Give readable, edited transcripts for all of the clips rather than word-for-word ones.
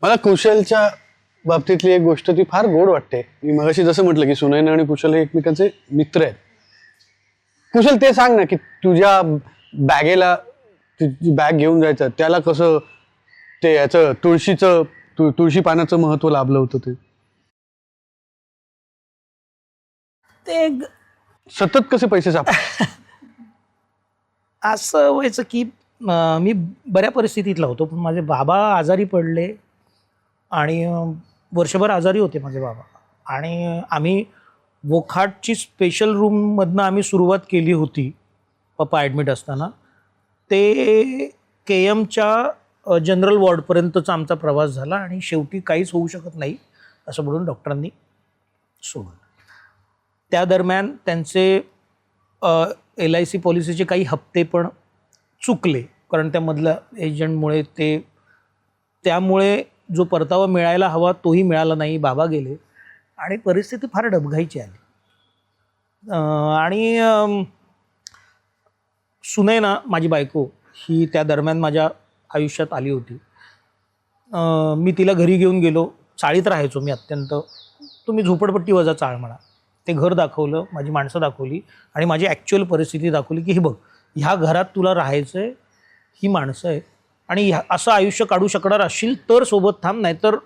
मला कुशलच्या बाबतीतली एक गोष्ट ती फार गोड वाटते. मी मगाशी जसं म्हटलं की सुनयना आणि कुशल हे एकमेकांचे मित्र आहेत. कुशल ते सांग ना की तुझ्या बॅगेला तुझी बॅग घेऊन जायचं त्याला कसं ते याचं तुळशी पानाचं महत्व लाभलं होतं. ते सतत कसे पैसे साप असं व्हायचं की मी बऱ्या परिस्थितीतला होतो, पण माझे बाबा आजारी पडले आणि वर्षभर आजारी होते माझे बाबा. आणि आम्ही वोखाटची स्पेशल रूममधनं आम्ही सुरुवात केली होती पप्पा ॲडमिट असताना. ते KMच्या जनरल वॉर्डपर्यंतचा आमचा प्रवास झाला आणि शेवटी काहीच होऊ शकत नाही असं म्हणून डॉक्टरांनी सोडलं. त्या दरम्यान त्यांचे LIC पॉलिसीचे काही हप्ते पण चुकले, कारण त्यामधल्या एजंटमुळे त्यामुळे जो परतावा मिळायला हवा तोही मिळाला नाही. बाबा गेले आणि परिस्थिती फार डबघाईची आली. आणि सुनयना माझी बायको ही त्या दरम्यान माझ्या आयुष्यात आली होती. मी तिला घरी घेऊन गेलो. चाळीत राहायचो मी अत्यंत. तुम्ही झोपडपट्टी वजा चाळ म्हणा. ते घर दाखवलं, माझी माणसं दाखवली आणि माझी ॲक्च्युअल परिस्थिती दाखवली की हे बघ, ह्या घरात तुला राहायचं आहे, ही माणसं आहेत आणि असं आयुष्य काढू शकणार असशील तर सोबत थांब, नाही तर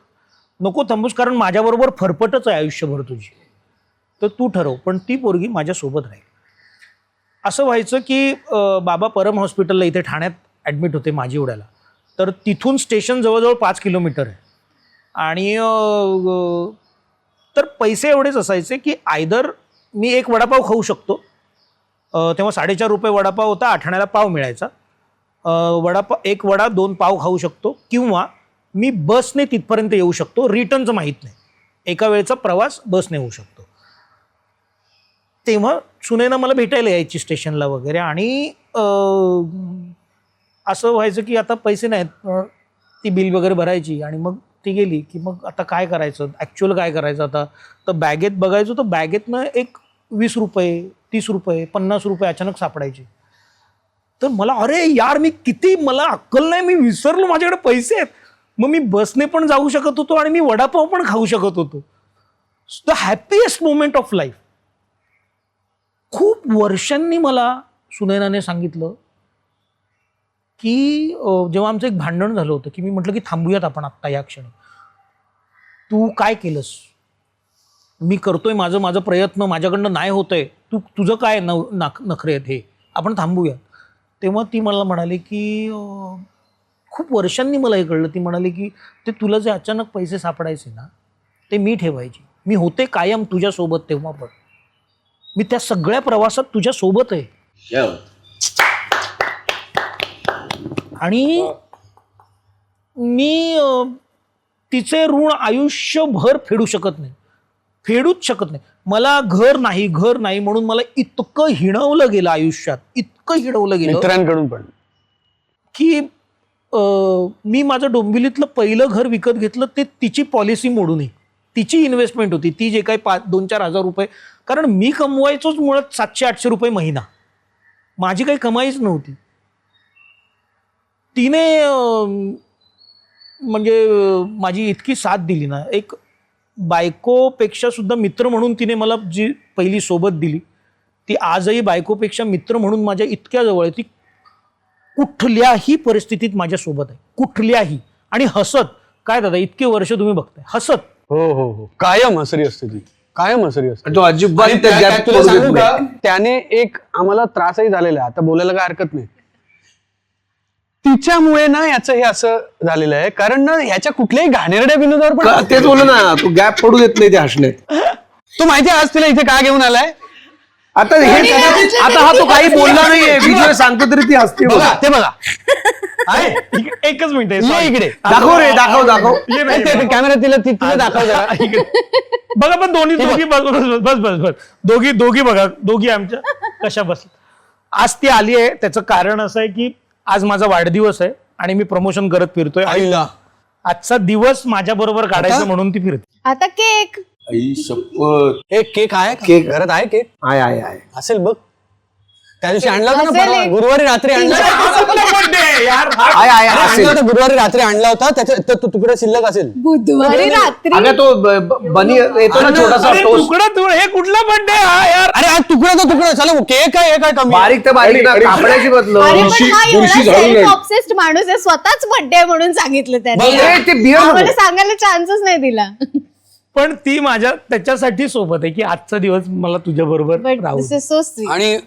नको थांबूस, कारण माझ्याबरोबर फरफटच आहे आयुष्यभर तुझी, तर तू ठरव, पण ती पोरगी माझ्यासोबत राहील. असं व्हायचं की बाबा परम हॉस्पिटलला इथे ठाण्यात ॲडमिट होते माझीवड्याला, तर तिथून स्टेशन जवळजवळ 5 किलोमीटर आहे. आणि तर पैसे एवढेच असायचे की आयदर मी एक वडापाव खाऊ शकतो, तेव्हा 4.5 रुपये वडापाव होता, आठण्याला पाव मिळायचा. एक वडा 2 पाव खाऊ शकतो, किंवा मी बसने तिथपर्यंत येऊ शकतो. रिटर्नचं माहीत नाही, एका वेळेचा प्रवास बसने होऊ शकतो. तेव्हा सुनयना मला भेटायला यायची स्टेशनला वगैरे. आणि असं व्हायचं की आता पैसे नाहीत, ती बिल वगैरे भरायची आणि मग ती गेली की मग आता काय करायचं, ॲक्च्युअल काय करायचं आता. तर बॅगेत बघायचो, तर बॅगेतनं एक 20 रुपये 30 रुपये 50 रुपये अचानक सापडायचे. तर मला अरे यार, मला अक्कल नाही, मी विसरलो माझ्याकडे पैसे आहेत. मग मी बसने पण जाऊ शकत होतो आणि मी वडापाव पण खाऊ शकत होतो. The happiest moment of life. खूप वर्षांनी मला सुनयनाने सांगितलं की जेव्हा आमचं एक भांडण झालं होतं, की मी म्हटलं की थांबूयात आपण आत्ता या क्षणी. तू काय केलंस, मी करतोय माझं प्रयत्न, माझ्याकडनं नाही होतंय, तुझं काय नखरे आहेत, हे आपण थांबूयात. तेव्हा ती मला म्हणाली की खूप वर्षांनी मला हे कळलं. ती म्हणाली की ते तुला जे अचानक पैसे सापडायचे ना, ते मी ठेवायचे. मी होते कायम तुझ्यासोबत. तेव्हा पण मी त्या सगळ्या प्रवासात तुझ्यासोबत आहे. आणि मी तिचे ऋण आयुष्यभर फेडूच शकत नाही. मला घर नाही म्हणून मला इतकं हिणवलं गेलं आयुष्यात, इतकं हिणवलं गेलं मित्रांकडून पण, की मी माझं डोंबिवलीतलं पहिलं घर विकत घेतलं ते तिची पॉलिसी मोडून. तिची इन्व्हेस्टमेंट होती, ती जे काही 2-4 हजार रुपये, कारण मी कमवायचोच मुळात 700-800 रुपये महिना, माझी काही कमाईच नव्हती. तिने म्हणजे माझी इतकी साथ दिली ना, एक बायकोपेक्षा सुद्धा मित्र म्हणून तिने मला जी पहिली सोबत दिली, ती आजही बायकोपेक्षा मित्र म्हणून माझ्या इतक्या जवळ आहे. ती कुठल्याही परिस्थितीत माझ्यासोबत आहे, कुठल्याही. आणि हसत, काय दादा इतके वर्ष तुम्ही बघताय, हसत. हो कायम हसरी असते ती, कायम हसरी असते. तो अजिबात तुला सांगू का, त्याने एक आम्हाला त्रासही झालेला आहे, आता बोलायला काय हरकत नाही. तिच्यामुळे ना याचं हे असं झालेलं आहे, कारण ना ह्याच्या कुठल्याही घाणेरड्या विनोदावर पण तेच बोल ना, तू गॅप पडू देत नाही ते हसण्यात. तू माहिती आज तिला इथे का घेऊन आलाय. आता हा तो काही बोलला नाहीये, विजय सांगतो तरी ती हसते. ते बघा एकच मिनिट इकडे दाखव रे, दाखव कॅमेरा तिला दाखव जरा. बघा, पण बस दोघी बघा, दोघी आमच्या कशा बसल्या. आज ती आली आहे, त्याचं कारण असं आहे की आज माझा वाढदिवस आहे आणि मी प्रमोशन करत फिरतोय. आजचा दिवस माझ्या बरोबर काढायचा म्हणून ती फिरते. आता केक आई शपथ. एक केक आहे, केक घरात आहे, केक आहे असेल बघ. त्या दिवशी आणला होता ना परवा, गुरुवारी रात्री आणला गुरुवारी रात्री आणला होता, त्याचा तो तुकडा शिल्लक असेल. बुधवारी रात्री अगं तो बनी येतो ना छोटासा टोस्ट, हे कुठला बर्थडे हा यार? अरे आज तुकडा तर तुकडा, चला केक आहे, हे काय कमी आहे? बारीक तर बारीक ना, कापडाची बदलो. अरे पण हा एवढा बुरशी झाडून सेल्फ राहिली. ऑब्सेस्ड माणूस आहे, स्वतःच बर्थडे आहे म्हणून सांगितलं त्याने. अरे ते बियर आम्हाला सांगायला चान्सच नाही दिला. पण ती माझ्या त्याच्यासाठी सोबत आहे की आजचा दिवस मला तुझ्या बरोबर बट राहू दिस इज सो स्वीट. आणि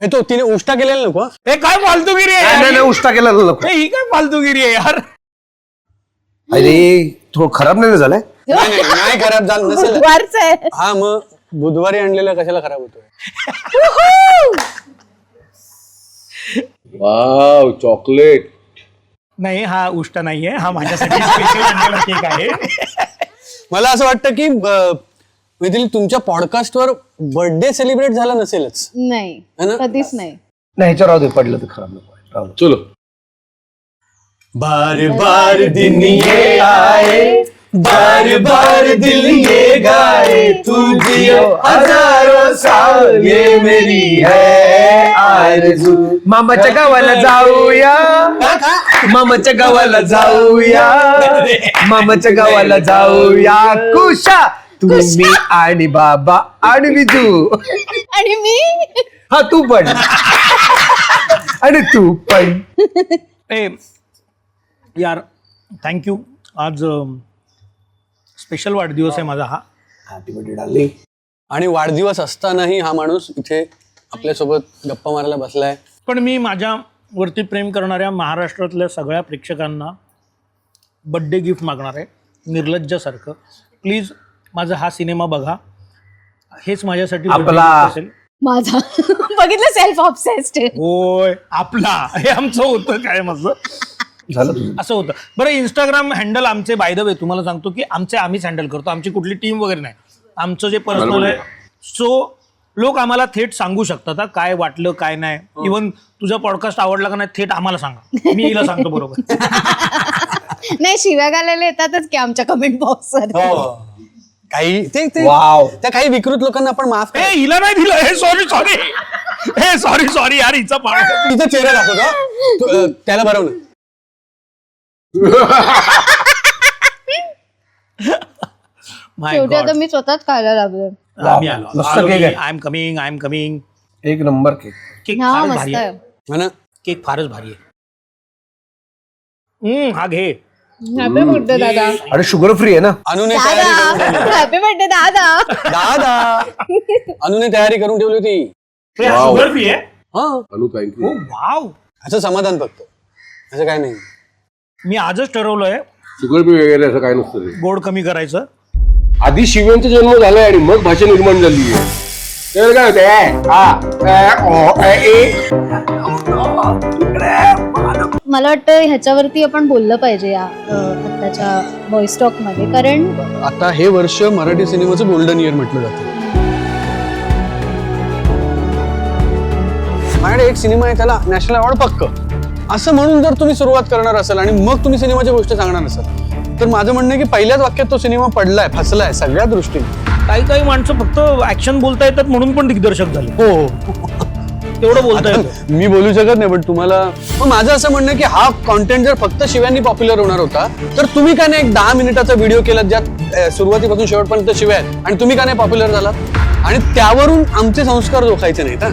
हे तो तिने उष्टा केलेला नको हा? हे काय फालतूगिरी आहे नाही यार? नाही उष्टा केला नको. हे ही काय फालतूगिरी आहे यार? अरे थोडं खराब नाही झालंय. नाही खराब झालं नसेल. बुधवारचं आहे. हा मग बुधवारी आणलेला कशाला खराब होतोय? Wow chocolate. नाही हा उष्टा नाहीये, हा माझ्यासाठी स्पेशल आणलेला केक आहे. मला असं वाटतं की मैथिली तुमच्या पॉडकास्टवर बर्थडे सेलिब्रेट झाला नसेलच. नाही है ना? कधीच नाही. नाही ह्याच्यावर राहू दे, पडलं तर खराब नको राहू दे. चलो बार बार दिन ये आए, बार बार दिल ये गाए, तू जियो हजारों साल, ये मेरी है आरज़ू. मामाच्या गावाला जाऊया, मामाच्या गावाला जाऊया, मामाच्या गावाला जाऊया. कुशा तुम्ही आणि बाबा आणि विजू. आणि मी हा तू पण आणि तू पण. ए यार थँक्यू. आज स्पेशल वाढदिवस आहे माझा हा. Happy birthday darling. आणि वाढदिवस असतानाही हा माणूस इथे आपल्यासोबत गप्पा मारायला बसलाय. पण मी माझ्यावरती प्रेम करणाऱ्या महाराष्ट्रातल्या सगळ्या प्रेक्षकांना बड्डे गिफ्ट मागणार आहे निर्लज्जासारखं. प्लीज माझा हा सिनेमा बघा, हेच माझ्यासाठी birthday आपला. gift असेल. माझा बघितलं सेल्फ ऑब्सेस्ड. होय आपला, हे आमचं होतं काय माझं झालं तुझं. असं होतं. बरं इंस्टाग्राम हँडल आमचे बाय द वे तुम्हाला सांगतो की आम्हीच हँडल करतो, आमची कुठली टीम वगैरे नाही. आमचं जे पर्सनल आहे, सो लोक आम्हाला थेट सांगू शकतात हा, काय वाटलं काय नाही. इव्हन तुझा पॉडकास्ट आवडला का नाही थेट आम्हाला सांगा, मी हिला सांगतो बरोबर. नाही शिव्या घालायला येतातच की आमच्या कमेंट बॉक्सवर. हो काही ते वाव. त्या काही विकृत लोकांना आपण माफ हे हिला नाही दिलं, हे सॉरी यार, हिचा पाड. तिचा चेहरा दाखवतो त्याला भरवलं. शेवटी आता मी स्वतःच खायला लागलो. मस्त केक आहे. I am coming. एक नंबर केक. केक हा फारच मस्त भारी आहे. आहे. है ना? केक फारच भारी आहे. हा घे. हॅपी बर्थडे दादा. आणि शुगर फ्री आहे ना. अनुने तयारी करून दादा ठेवली. हॅपी बर्थडे दादा. दादा अनुने तयारी करून ठेवली होती. शुगर फ्री आहे. हा अनु थँक्यू. वाव. असं समाधान फक्त, असं काय नाही. मी आजच ठरवलंय शुगर बी वगैरे असं काय नसतं ते. गोड कमी करायचं. आधी शिव्यांचा जन्म झालाय आणि मग भाषा निर्माण झाली आहे. तर काय मला वाटतं ह्याच्यावरती आपण बोललं पाहिजे या आत्ताच्या व्हॉइस टॉक मध्ये, कारण आता हे वर्ष मराठी सिनेमाचं गोल्डन इयर म्हटलं जातं. माझ्याकडे एक सिनेमा आहे त्याला नॅशनल अवॉर्ड पक्क, असं म्हणून जर तुम्ही सुरुवात करणार असाल आणि मग तुम्ही सिनेमाच्या गोष्टी सांगणार असाल तर माझं म्हणणं आहे की पहिल्याच वाक्यात तो सिनेमा पडलाय, फसलाय सगळ्या दृष्टीने. काही माणसं फक्त ऍक्शन बोलता येतात म्हणून पण दिग्दर्शक झाले. हो तेवढं बोलता येतं. मी बोलू शकत नाही, पण तुम्हाला मग माझं असं म्हणणं आहे की हा कॉन्टेंट जर फक्त शिव्यांनी पॉप्युलर होणार होता तर तुम्ही का नाही एक 10 मिनिटाचा व्हिडिओ केला ज्यात सुरुवातीपासून शेवटपर्यंत शिव्या आहेत आणि तुम्ही का नाही पॉप्युलर झाला आणि त्यावरून आमचे संस्कार जोखायचे नाहीत.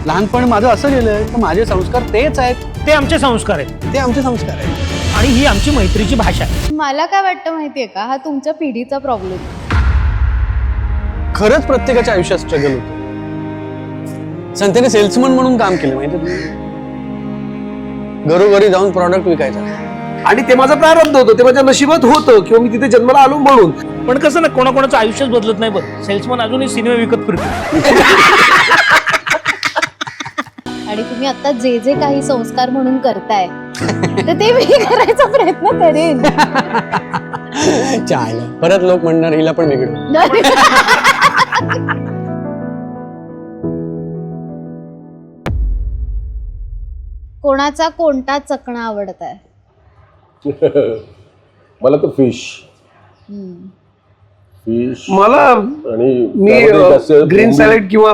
लहानपण माझं असं गेलंय तर माझे संस्कार तेच आहेत, ते आमचे संस्कार आहेत ते आमचे संस्कार आहेत आणि ही आमची मैत्रीची भाषा आहे. मला काय वाटतं माहितीये का, हा तुमच्या पिढीचा प्रॉब्लेम. खरंच प्रत्येकाच्या आयुष्यात स्ट्रगल होतं. संस्थेने सेल्समन म्हणून काम केलं माहिती तुम्ही, घरोघरी जाऊन प्रॉडक्ट विकायचा. आणि ते माझं प्रारब्ध होतं, ते माझ्या नशिबात होतं किंवा मी तिथे जन्माला आलो म्हणून. पण कसं ना कोणाकोणाचं आयुष्यच बदलत नाही. बरं सेल्समन अजूनही सिनेमा विकत फिरतो. आणि तुम्ही आता जे जे काही संस्कार म्हणून करताय तर ते मी करायचा प्रयत्न करेन. चालेल, परत लोक म्हणणार हिला पण बिघडव. कोणाचा कोणता चकणा आवडताय? मला तर फिश मला आणि मी त्यामध्ये जास्त ग्रीन कोंबडी. सॅलेड किंवा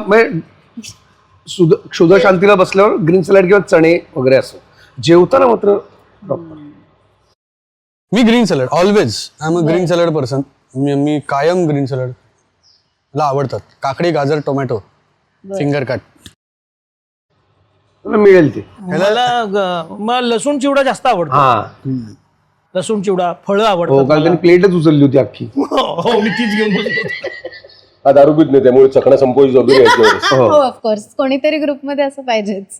क्षुधा शांतीला बसल्यावर ग्रीन सॅलड किंवा चणे वगैरे असं. जेवताना मात्र प्रॉपर. मी green salad always I am a green salad person. मी कायम ग्रीन सॅलड मला आवडतात. काकडी, गाजर, टोमॅटो, फिंगर कट. मला मिळेल ते. मला लसूण चिवडा जास्त आवडतो. हा लसूण चिवडा, फळं हो, आवडतात काल त्यांनी प्लेटच उचलली होती अख्खी. हो, मी तीच घेऊन बसलो होतो. हा दारू पित नाही त्यामुळे चकणा संपवायची जबाबदारी याच्यावर. हो ऑफकोर्स कोणीतरी ग्रुपमध्ये असं पाहिजेच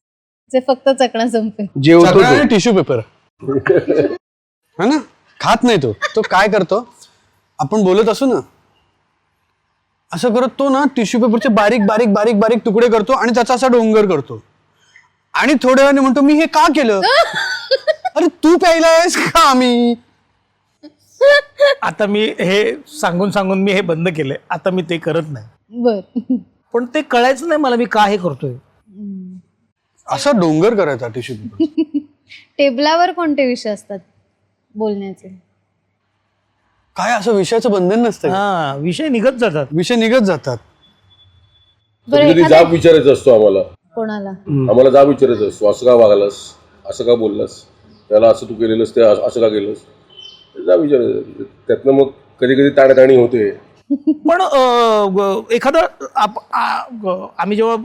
जे फक्त चकणा संपे. जेवतो तो. टिश्यू पेपर है ना, खात नाही तो काय करतो, आपण बोलत असू ना असं करत तो ना टिश्यू पेपरचे बारीक बारीक बारीक बारीक तुकडे करतो आणि त्याचा असा डोंगर करतो आणि थोड्या वेळाने म्हणतो मी हे का केलं. अरे तू प्यायला आहेस का आम्ही. आता मी हे सांगून सांगून मी हे बंद केलंय. आता मी ते करत नाही. बर पण ते कळायचं नाही मला मी का हे करतोय. असा डोंगर करायचा टिश्यू पेपर. टेबलावर कोणते विषय असतात बोलण्याचे? काय असं विषयाचं बंधन नसतं का? हा, विषय निघत जातात. विषय निघत जातात. बरं कधीतरी एखादा जाब विचारायचा असतो आम्हाला. कोणाला? आम्हाला जाब विचारायचा असतो, असं का वागलास, असं का बोललास, त्याला असं तू केलेलंस, ते असं का केलंस, जाब विचारायचं. त्यातनं मग कधी कधी ताणताणी होते. पण एखादा आम्ही जेव्हा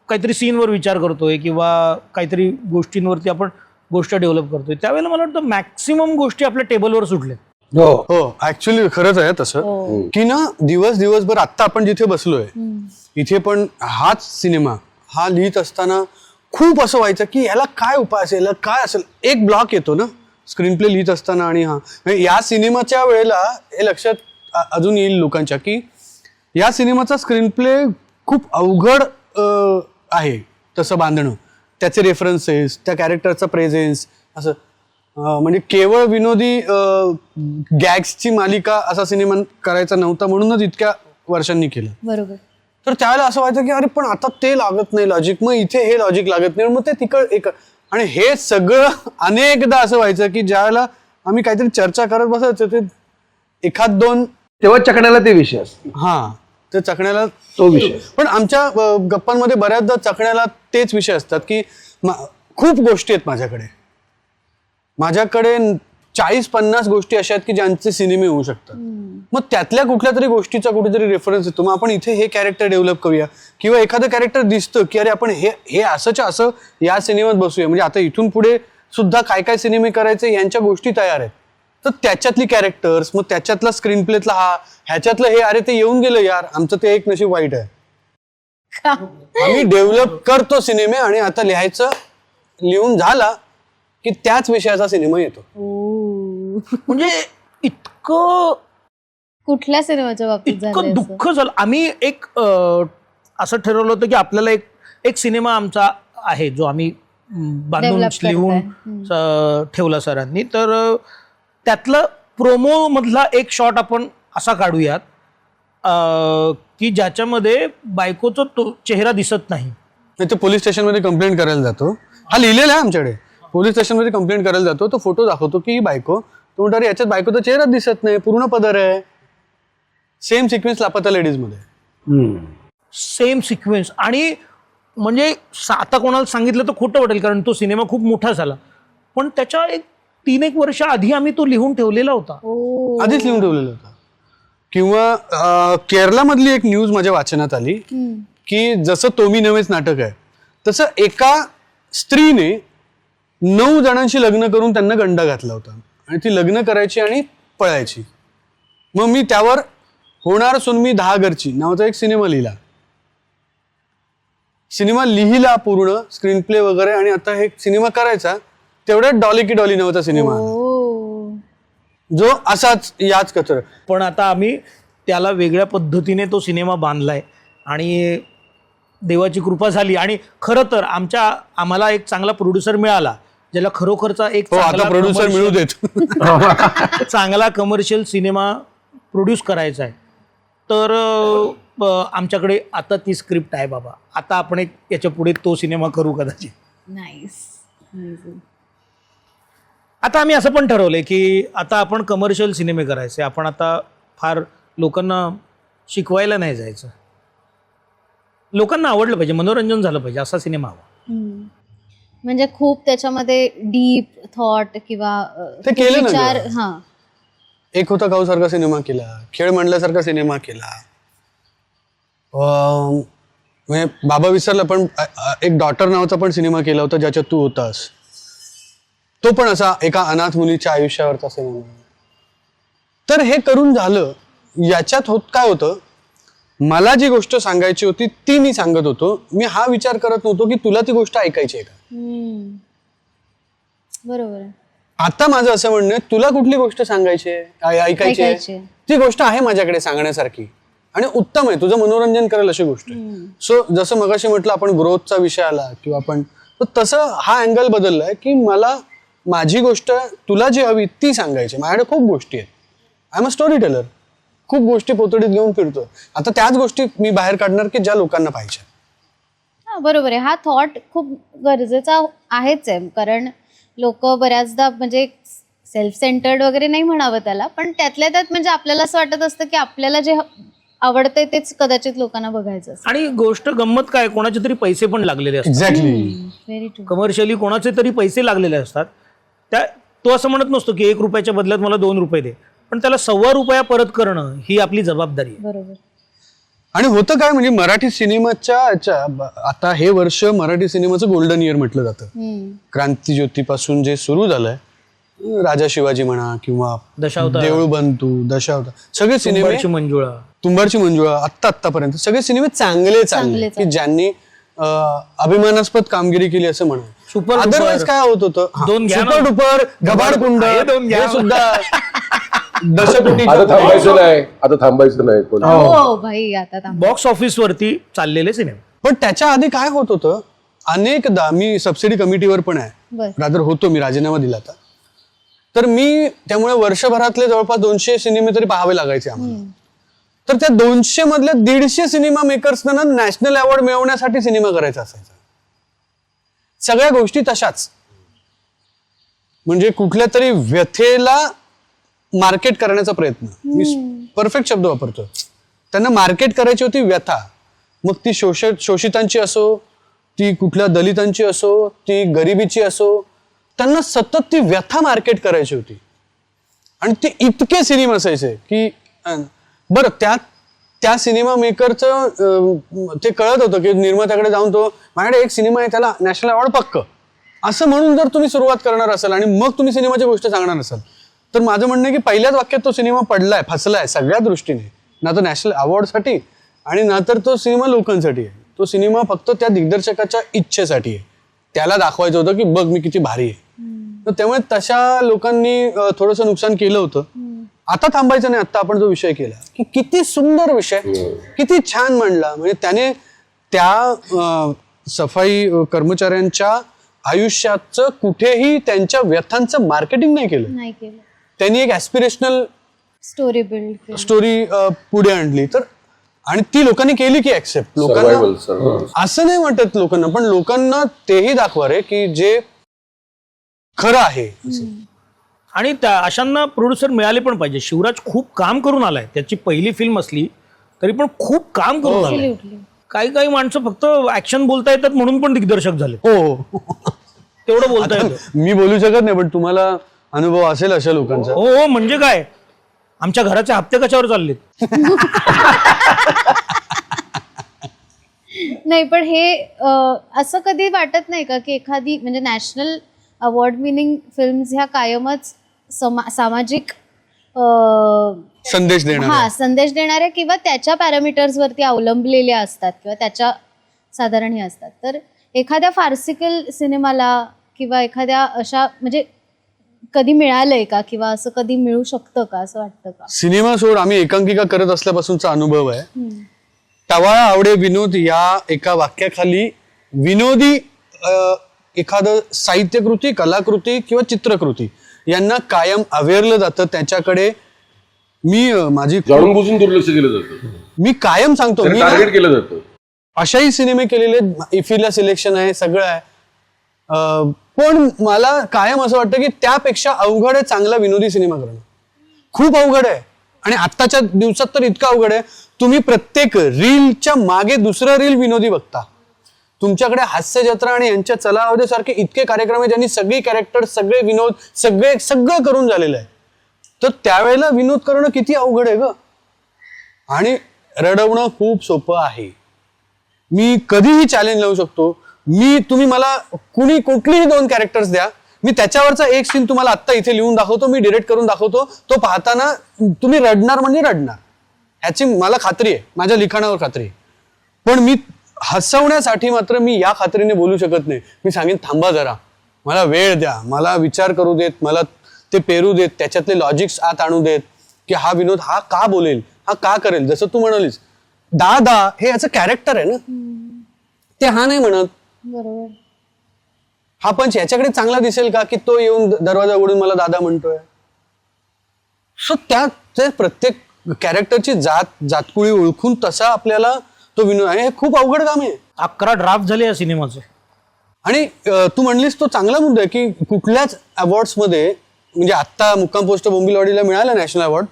काहीतरी सीनवर विचार करतोय किंवा काहीतरी गोष्टींवरती आपण गोष्ट डेव्हलप करतोय त्यावेळेला मला वाटतं मॅक्सिमम गोष्टी आपल्या टेबलवर सुटल्या. हो हो ऍक्च्युली खरंच आहे तसं की ना दिवसभर आत्ता आपण जिथे बसलोय इथे पण हाच सिनेमा हा लिहित असताना खूप असं व्हायचं की ह्याला काय उपाय असेल, काय असेल. एक ब्लॉक येतो ना स्क्रीन प्ले लिहित असताना आणि म्हणजे या सिनेमाच्या वेळेला हे लक्षात अजून येईल लोकांच्या की या सिनेमाचा स्क्रीन प्ले खूप अवघड आहे तसं बांधणं. त्याचे रेफरन्सेस, त्या कॅरेक्टरचा प्रेझेन्स असं म्हणजे केवळ विनोदी गॅग्सची मालिका असा सिनेमा करायचा नव्हता म्हणूनच इतक्या वर्षांनी केलं. बरोबर. तर त्यावेळेला असं व्हायचं की अरे पण आता ते लागत नाही लॉजिक, मग इथे हे लॉजिक लागत नाही, मग ते तिकड एक. आणि हे सगळं अनेकदा असं व्हायचं की ज्यावेळेला आम्ही काहीतरी चर्चा करत बसायचो ते एखाद दोन तेव्हा चकण्याला ते विषय असते. हा ते चकण्याला तो विषय. पण आमच्या गप्पांमध्ये बऱ्याचदा चकण्याला तेच विषय असतात की खूप गोष्टी आहेत माझ्याकडे 40-50 गोष्टी अशा आहेत की ज्यांचे सिनेमे होऊ शकतात. मग त्यातल्या कुठल्या तरी गोष्टीचा कुठेतरी रेफरन्स येतो, मग आपण इथे हे कॅरेक्टर डेव्हलप करूया किंवा एखादं कॅरेक्टर दिसतं की अरे आपण हे असंच्या असं या सिनेमात बसूया. म्हणजे आता इथून पुढे सुद्धा काय काय सिनेमे करायचे यांच्या गोष्टी तयार आहेत. तर त्याच्यातली कॅरेक्टर्स, मग त्याच्यातला स्क्रीन प्लेतला ह्याच्यातलं हे अरे ते येऊन गेलं यार, आमचं ते एक नशीब वाईट आहे. आम्ही डेव्हलप करतो सिनेमे आणि आता लिहून झाला की त्याच विषयाचा सिनेमा येतो. म्हणजे इतकं कुठल्या सिनेमाच्या बाबतीत इतकं झालंय असं? दुःख झालं. आम्ही एक असं ठरवलं होतं की आपल्याला एक सिनेमा आमचा आहे जो आम्ही बांधून Develop लिहून ठेवला सरांनी. तर त्यातलं प्रोमो मधला एक शॉट आपण असा काढूयात की ज्याच्यामध्ये बायकोचा तो चेहरा दिसत नाही. नाही तर पोलीस स्टेशनमध्ये कंप्लेंट करायला जातो. हा लिहिलेला आहे आमच्याकडे. पोलीस स्टेशनमध्ये कंप्लेंट करायला जातो, तो फोटो दाखवतो की ही बायको, तो म्हणतो अरे याच्यात बायकोचा चेहरा दिसत नाही, पूर्ण पदर आहे. सेम सिक्वेन्स लापता लेडीज मध्ये, सेम सिक्वेन्स. आणि म्हणजे आता कोणाला सांगितलं तर खोटं वाटेल कारण तो सिनेमा खूप मोठा झाला, पण त्याच्या 3-1 वर्ष आधी आम्ही तो लिहून ठेवलेला होता. आधीच लिहून ठेवलेलं होतं. किंवा केरळमधली एक न्यूज माझ्या वाचनात आली की जसं तोमी नवेच नाटक आहे तसं एका स्त्रीने 9 जणांशी लग्न करून त्यांना गंडा घातला होता आणि ती लग्न करायची आणि पळायची. मग मी त्यावर होणार सुनमी 10 घरची नावाचा एक सिनेमा लिहिला पूर्ण स्क्रीन प्ले वगैरे. आणि आता हे सिनेमा करायचा तेवढ्यात डॉली की डॉली नावाचा सिनेमा जो असाच याच कचर. पण आता आम्ही त्याला वेगळ्या पद्धतीने तो सिनेमा बांधलाय आणि देवाची कृपा झाली. आणि खरं तर आम्हाला एक चांगला प्रोड्युसर मिळाला ज्याला खरोखरचा एक आता प्रोड्युसर मिळू देत चांगला कमर्शियल सिनेमा प्रोड्यूस करायचा आहे. तर आमच्याकडे आता ती स्क्रिप्ट आहे बाबा. आता आपण याच्या पुढे तो सिनेमा करू कदाचित. नाईस. आता आम्ही असं पण ठरवलंय की आता आपण कमर्शियल सिनेमे करायचे. आपण आता फार लोकांना शिकवायला नाही जायचं. लोकांना आवडलं पाहिजे, मनोरंजन झालं पाहिजे असा सिनेमा हवा. म्हणजे खूप त्याच्यामध्ये डीप थॉट किंवा ते केलं ना विचार. गं. हा, एक होता गाव सारखा सिनेमा केला, खेळ म्हणल्यासारखा सिनेमा केला. म्हणजे बाबा विसरला पण एक डॉटर नावाचा पण सिनेमा केला होता ज्याच्यात तू होतास. तो पण असा एका अनाथ मुलीच्या आयुष्यावरचा सिनेमा. तर हे करून झालं. याच्यात काय होतं, मला जी गोष्ट सांगायची होती ती मी सांगत होतो. मी हा विचार करत नव्हतो की तुला ती गोष्ट ऐकायची आहे का. बरोबर आहे. आता माझं असं म्हणणं आहे, तुला कुठली गोष्ट सांगायची आहे, ऐकायची आहे, ऐकायची आहे. ती गोष्ट आहे माझ्याकडे सांगण्यासारखी आणि उत्तम आहे, तुझं मनोरंजन करेल अशी गोष्ट आहे. सो जसं मगाशी म्हटलं आपण ग्रोथचा विषय आला किंवा आपण, तर तसं हा अँगल बदललाय की मला माझी गोष्ट तुला जी हवी ती सांगायची. माझ्याकडे खूप गोष्टी आहेत. I am a storyteller. खूप गोष्टी पोतडीत घेऊन फिरतो. आता त्याच गोष्टी मी बाहेर काढणार की ज्या लोकांना पाहिजे. हा, बरोबर आहे. हा थॉट खूप गरजेचा आहेच आहे, कारण लोक बऱ्याचदा म्हणजे सेल्फ सेंटर्ड वगैरे नाही म्हणावं त्याला, पण त्यातल्या त्यात म्हणजे आपल्याला असं वाटत असतं की आपल्याला जे आवडतंय तेच कदाचित लोकांना बघायचं असतं. आणि गोष्ट गंमत काय, कोणाचे तरी पैसे पण लागलेले असतात. एक्झॅक्टली. Very true. कमर्शियली कोणाचे तरी पैसे लागलेले असतात. तो असं म्हणत नसतो की 1 रुपयाच्या बदल्यात मला 2 रुपये दे, पण त्याला ₹1.25 परत करणं ही आपली जबाबदारी आहे. बरोबर. आणि होतं काय म्हणजे मराठी सिनेमाच्या आता हे वर्ष मराठी सिनेमाचं गोल्डन इयर म्हटलं जातं. क्रांतिज्योतीपासून जे सुरू झालंय, राजा शिवाजी म्हणा किंवा दशावतार, देऊळ बंधू, दशावतार, सगळे सिनेमे, तुंबाडची मंजुळा, तुंबाडची मंजुळा, आत्तापर्यंत सगळे सिनेमे चांगले चालले की ज्यांनी अभिमानास्पद कामगिरी केली असं म्हणा. सुपर अदरवाईज काय होत होतं, दोन घ्या ना. सुपर डुपर, घबाडकुंड, हे दोन घ्या. हे सुद्धा दशकोटी. आता थांबायचं नाही कोण. हो भाई, आता थांब. बॉक्स ऑफिस वरती चाललेले सिनेमे. पण त्याच्या आधी काय होत होतं, अनेकदा मी सबसिडी कमिटीवर पण आहे, बर. रादर होतो, मी राजीनामा दिला होता. तर मी त्यामुळे वर्षभरातले जवळपास 200 सिनेमे तरी पाहावे लागायचे आम्हाला. तर त्या 200 मधल्या 150 सिनेमा मेकर्सना नॅशनल अवॉर्ड मिळवण्यासाठी सिनेमा करायचा असायचा. सगळ्या गोष्टी तशाच, म्हणजे कुठल्या तरी व्यथेला मार्केट करण्याचा प्रयत्न. मी परफेक्ट शब्द वापरतो. त्यांना मार्केट करायची होती व्यथा. मग ती शोषितांची असो, ती कुठल्या दलितांची असो, ती गरिबीची असो, त्यांना सतत ती व्यथा मार्केट करायची होती. आणि ते इतके सिनेमा असायचे की बरं, त्या सिनेमा मेकरचं ते कळत होतं की निर्मात्याकडे जाऊन तो माझ्याकडे एक सिनेमा आहे त्याला नॅशनल अवॉर्ड पक्क, असं म्हणून जर तुम्ही सुरुवात करणार असाल आणि मग तुम्ही सिनेमाची गोष्ट सांगणार असाल, तर माझं म्हणणं आहे की पहिल्याच वाक्यात तो सिनेमा पडलाय, फसलाय सगळ्या दृष्टीने. ना तो नॅशनल अवॉर्डसाठी आणि ना तर तो सिनेमा लोकांसाठी आहे. तो सिनेमा फक्त त्या दिग्दर्शकाच्या इच्छेसाठी आहे. त्याला दाखवायचं होतं की बघ मी किती भारी आहे. तर त्यामुळे तशा लोकांनी थोडंसं नुकसान केलं होतं. आता थांबायचं नाही. आता आपण जो विषय केला की किती सुंदर विषय, किती छान मांडला. म्हणजे त्याने त्या सफाई कर्मचाऱ्यांच्या आयुष्याचं कुठेही त्यांच्या व्यथांचं मार्केटिंग नाही केलं. त्यांनी एक ऍस्पिरेशनल स्टोरी पुढे आणली. तर आणि ती लोकांनी केली की ऍक्सेप्ट. लोकांना असं नाही वाटत लोकांना, पण लोकांना तेही दाखवा रे की जे खरं आहे. आणि त्या अशांना प्रोड्युसर मिळाले पण पाहिजे. शिवराज खूप काम करून आलाय. त्याची पहिली फिल्म असली तरी पण खूप काम करून आलाय. काही माणसं फक्त ऍक्शन बोलता येतात म्हणून पण दिग्दर्शक झाले. हो, तेवढं बोलता येतं. मी बोलू शकत नाही, पण तुम्हाला अनुभव असेल अशा लोकांचा. हो, म्हणजे काय, आमच्या घराचे हप्ते कशावर चाललेत. नाही, पण हे असं कधी वाटत नाही का की एखादी म्हणजे नॅशनल अवॉर्ड विनिंग फिल्म्स ह्या कायमच सामाजिक संदेश संदेश देणाऱ्या किंवा त्याच्या पॅरामीटर्स वरती अवलंबलेल्या असतात किंवा त्याच्या साधारण हे असतात. तर एखाद्या फार्सिकल सिनेमाला किंवा एखाद्या अशा म्हणजे कधी मिळालंय का किंवा असं कधी मिळू शकतं का, असं वाटतं का? सिनेमा सोड, आम्ही एकांकिका करत असल्यापासूनचा अनुभव आहे. टवाळा आवडे विनोद या एका वाक्याखाली विनोदी एखादं साहित्यकृती, कलाकृती किंवा चित्रकृती यांना कायम अवेरलं जातं. त्याच्याकडे मी माझी जाणून बुजून दुर्लक्ष केलं जातं. मी कायम सांगतो, मी टार्गेट केलं जातं. अशाही सिनेमे केलेले, इफीला सिलेक्शन आहे, सगळं आहे. पण मला कायम असं वाटतं की त्यापेक्षा अवघड आहे चांगला विनोदी सिनेमा करणं. खूप अवघड आहे. आणि आत्ताच्या दिवसात तर इतकं अवघड आहे, तुम्ही प्रत्येक रीलच्या मागे दुसरं रील विनोदी बघता. तुमच्याकडे हास्य जत्रा आणि यांच्या चलावदे सारखे इतके कार्यक्रम आहेत ज्यांनी सगळी कॅरेक्टर, सगळे विनोद, सगळं करून झालेलं आहे. तर त्यावेळेला विनोद करणं किती अवघड आहे ग. आणि रडवणं खूप सोपं आहे. मी कधीही चॅलेंज लावू शकतो. तुम्ही मला कुठलीही 2 कॅरेक्टर्स द्या, मी त्याच्यावरचा एक सीन तुम्हाला आत्ता इथे लिहून दाखवतो, मी डिरेक्ट करून दाखवतो. तो पाहताना तुम्ही रडणार म्हणजे रडणार, ह्याची मला खात्री आहे, माझ्या लिखाणावर खात्री आहे. पण मी हसवण्यासाठी मात्र मी या खात्रीने बोलू शकत नाही. मी सांगेन थांबा जरा, मला वेळ द्या, मला विचार करू देत, मला ते पेरू देत, त्याच्यातले लॉजिक्स आत आणू देत, की हा विनोद हा का बोलेल, हा का करेल. जसं तू म्हणालीस दादा हे याचं कॅरेक्टर आहे ना, ते हा नाही म्हणत. बरोबर. हा पंच याच्याकडे चांगला दिसेल का की तो येऊन दरवाजा उघडून मला दादा म्हणतोय. सो त्या प्रत्येक कॅरेक्टरची जातकुळी ओळखून तसा आपल्याला तो विनोद आहे. हे खूप अवघड काम आहे. 11 ड्राफ्ट झाले या सिनेमाचे. आणि तू म्हणलीस तो चांगला मुद्दा आहे की कुठल्याच अवॉर्ड्स मध्ये, म्हणजे आत्ता मुक्काम पोस्ट बोंबिलवाडीला मिळाला नॅशनल अवॉर्ड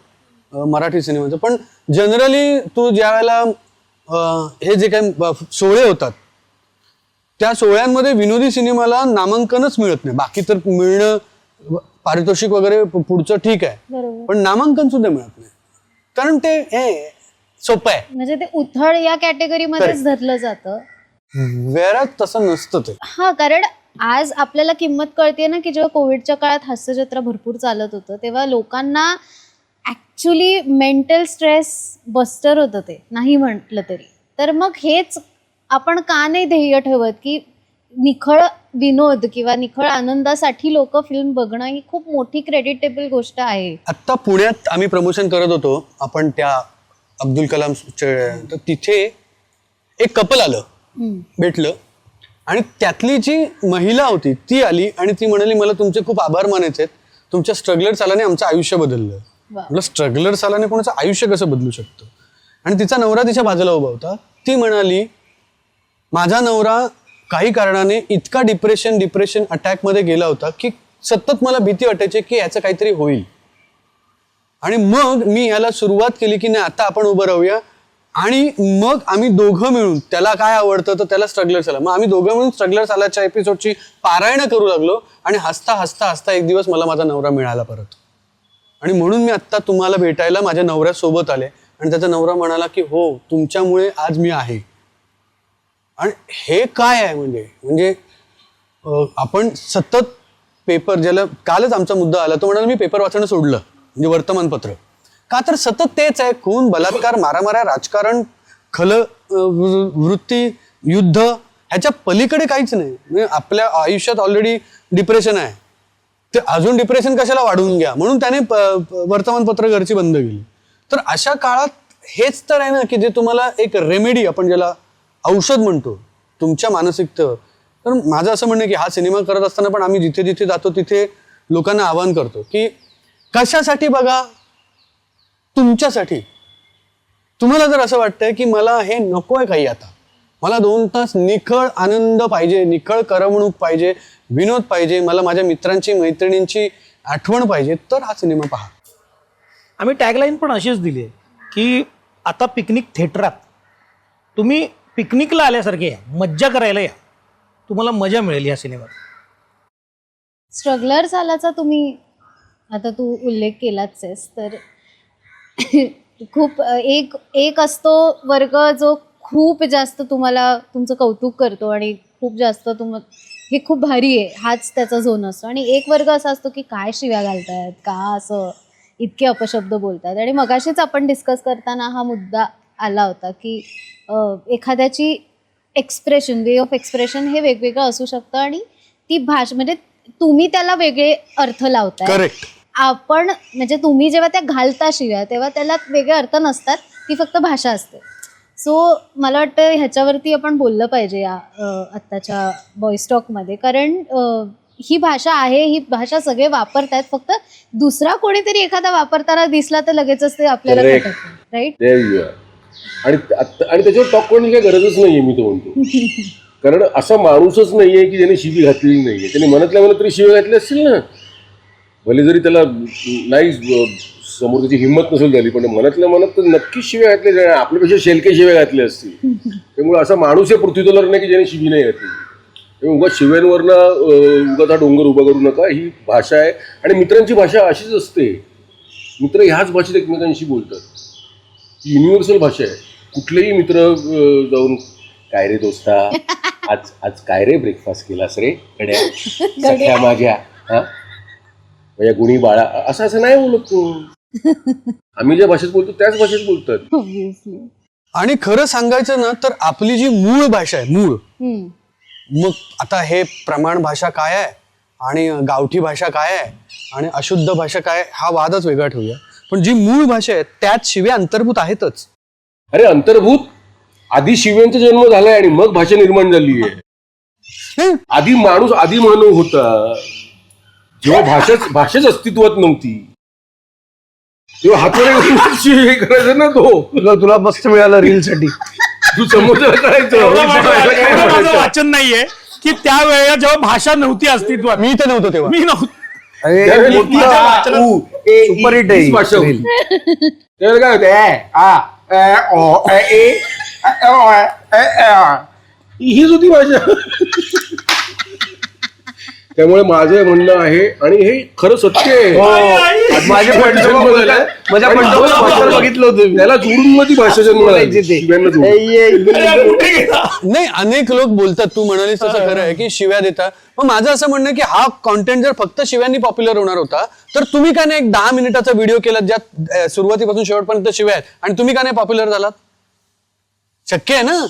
मराठी सिनेमाचं, पण जनरली तू ज्या वेळेला हे जे काही सोहळे होतात त्या सोहळ्यांमध्ये विनोदी सिनेमाला नामांकनच मिळत नाही. बाकी तर मिळणं पारितोषिक वगैरे पुढचं ठीक आहे, बरोबर. पण नामांकन सुद्धा मिळत नाही. कारण ते हे सोपं आहे. म्हणजे ते उथळ या कॅटेगरीमध्येच धरलं जातं. वेळात तसं नसतं ते. हा, कारण आज आपल्याला किंमत कळते ना की जेव्हा कोविडच्या काळात हास्यजत्रा भरपूर चालत होतं तेव्हा लोकांना ऍक्च्युली मेंटल स्ट्रेस बस्टर होतं ते, नाही म्हटलं तरी. तर मग हेच आपण का नाही ध्येय ठेवत की निखळ विनोद किंवा निखळ आनंदासाठी लोक फिल्म बघणं ही खूप मोठी क्रेडिटेबल गोष्ट आहे. आत्ता पुण्यात आम्ही प्रमोशन करत होतो आपण त्या अब्दुल कलाम, तर तिथे एक कपल आलं, भेटलं, आणि त्यातली जी महिला होती ती आली आणि ती म्हणाली मला तुमचे खूप आभार मानायचे, तुमच्या स्ट्रगलर चालाने आमचं आयुष्य बदललं. म्हटलं स्ट्रगलर चालाने कोणाचं आयुष्य कसं बदलू शकतं. आणि तिचा नवरा तिच्या बाजूला उभा होता. ती म्हणाली माझा नवरा काही कारणाने इतका डिप्रेशन अटॅकमध्ये गेला होता की सतत मला भीती वाटायची की याचं काहीतरी होईल. आणि मग मी ह्याला सुरुवात केली की नाही आता आपण उभं राहूया. आणि मग आम्ही दोघं मिळून, त्याला काय आवडतं तर त्याला स्ट्रगलर साला, मग आम्ही दोघं मिळून स्ट्रगलर सालाच्या एपिसोडची पारायणं करू लागलो. आणि हसता हसता हसता एक दिवस मला माझा नवरा मिळाला परत. आणि म्हणून मी आत्ता तुम्हाला भेटायला माझ्या नवऱ्यासोबत आले. आणि त्याचा नवरा म्हणाला की हो तुमच्यामुळे आज मी आहे. आणि हे काय आहे म्हणजे आपण सतत पेपर, ज्याला कालच आमचा मुद्दा आला तो म्हणाला मी पेपर वाचणं सोडलं, म्हणजे वर्तमानपत्र. का तर सतत तेच आहे, खून, बलात्कार, मारामाऱ्या, राजकारण, वृत्ती, युद्ध, ह्याच्या पलीकडे काहीच नाही. म्हणजे आपल्या आयुष्यात ऑलरेडी डिप्रेशन आहे, ते अजून डिप्रेशन कशाला वाढवून घ्या, म्हणून त्याने वर्तमानपत्र घरची बंद केली. तर अशा काळात हेच तर आहे ना की जे तुम्हाला एक रेमेडी, आपण ज्याला औषध म्हणतो तुमच्या मानसिकतेवर. तर माझं असं म्हणणं की हा सिनेमा करत असताना पण आम्ही जिथे जिथे जातो तिथे लोकांना आवाहन करतो की कशासाठी बघा, तुमच्यासाठी. तुम्हाला जर असं वाटतंय की मला हे नकोय काही, आता मला 2 तास निखळ आनंद पाहिजे, निखळ करमणूक पाहिजे, विनोद पाहिजे, मला माझ्या मित्रांची मैत्रिणींची आठवण पाहिजे, तर हा सिनेमा पहा. आम्ही टॅगलाईन पण अशीच दिली आहे की आता पिकनिक थिएटरात तुम्ही पिकनिकला आल्यासारखे या, मज्जा करायला या, तुम्हाला मजा मिळेल या सिनेमात. स्ट्रगलर सालाचा तुम्ही आता तू उल्लेख केलाच आहेस, तर खूप एक असतो वर्ग जो खूप जास्त तुम्हाला तुमचं कौतुक करतो आणि खूप जास्त हे खूप भारी आहे हाच त्याचा झोन असतो. आणि एक वर्ग असा असतो की काय शिव्या घालतायत, का असं इतके अपशब्द बोलतात. आणि मगाशीच आपण डिस्कस करताना हा मुद्दा आला होता की एखाद्याची एक्सप्रेशन, वे ऑफ एक्सप्रेशन हे वेगवेगळं असू शकतं आणि ती भाषा, म्हणजे तुम्ही त्याला वेगळे अर्थ लावताय. करेक्ट. आपण म्हणजे तुम्ही जेव्हा त्या घालता शिव्या तेव्हा त्याला वेगळे अर्थ नसतात, ती फक्त भाषा असते. सो मला वाटतं ह्याच्यावरती आपण बोललं पाहिजे या आत्ताच्या बॉईज टॉकमध्ये, कारण ही भाषा आहे, ही भाषा सगळे वापरतायत, फक्त दुसरा कोणीतरी एखादा वापरताना दिसला तर लगेचच ते आपल्याला Correct. खटकतं, राईट. आणि त्याच्यावर टॉक करण्याची काही गरजच नाहीये, मी तो म्हणतो. कारण असा माणूसच नाहीये की ज्याने शिवी घातलेली नाहीये. त्याने मनातल्या मनात तरी शिवी घातली असतील ना, भले जरी त्याला नाही समोर त्याची हिंमत नसेल झाली, पण मनातल्या मनात तर नक्कीच शिव्या घातल्या जाणार, आपल्यापेक्षा शेलके शिव्या घातले असतील. त्यामुळे असा माणूस आहे पृथ्वी तलावर नाही की ज्याने शिवी नाही घातली. उगा शिव्यांवरनं उगाच हा डोंगर उभा करू नका. ही भाषा आहे आणि मित्रांची भाषा अशीच असते. मित्र ह्याच भाषेत एकमेकांशी बोलतात. युनिव्हर्सल भाषा आहे. कुठलेही मित्र जाऊन काय रे दोस्ता, आज काय रे ब्रेकफास्ट केलास रे कड्या सख्या माझ्या, हा माझ्या गुणी बाळा, असं नाही बोलत तू. आम्ही ज्या भाषेत बोलतो त्याच भाषेत बोलतात. ऑब्व्हियसली. आणि खरं सांगायचं ना तर आपली जी मूळ भाषा आहे, मूळ, मग आता हे प्रमाण भाषा काय आहे आणि गावठी भाषा काय आहे आणि अशुद्ध भाषा काय आहे, हा वादच वेगळा ठेवूया. पण जी मूळ भाषा आहे त्यात शिव्या अंतर्भूत आहेतच. अरे अंतर्भूत, आधी शिव्यांचा जन्म झालाय आणि मग भाषा निर्माण झाली आहे. आधी माणूस आधी मानव होता. जेव्हा भाषाच अस्तित्वात नव्हती तेव्हा हातवडे शिवी करायचं ना तो. तुला मस्त मिळालं रील साठी. तू समोरच्याला एवढं माझं करायचं. वाचन नाहीये की त्यावेळेला जेव्हा भाषा नव्हती अस्तित्वात, मी तर नव्हतो तेव्हा. मी नव्हतो. अरे त्यावेळी सुपरहिट आहे हीच भाषा reel. होती. त्यावेळेला काय होतं, हीच होती भाषा. त्यामुळे माझं म्हणणं आहे आणि हे खरं सत्य आहे. माझ्या पंढरपूर बघितलं होतं. त्याला जोडून मग ती भाषा जन्माला आली. शिव्यांना जोडून. नाही, अनेक लोक बोलतात, तू म्हणालीस तसं खरं आहे की शिव्या देतात. पण माझं असं म्हणणं आहे की हा कॉन्टेंट जर फक्त शिव्यांनी पॉप्युलर होणार होता तर तुम्ही का नाही एक 10 मिनिटाचा व्हिडिओ केला ज्यात सुरुवातीपासून शेवटपर्यंत शिव्या आहेत आणि तुम्ही का नाही पॉप्युलर झालात? शक्य आहे ना,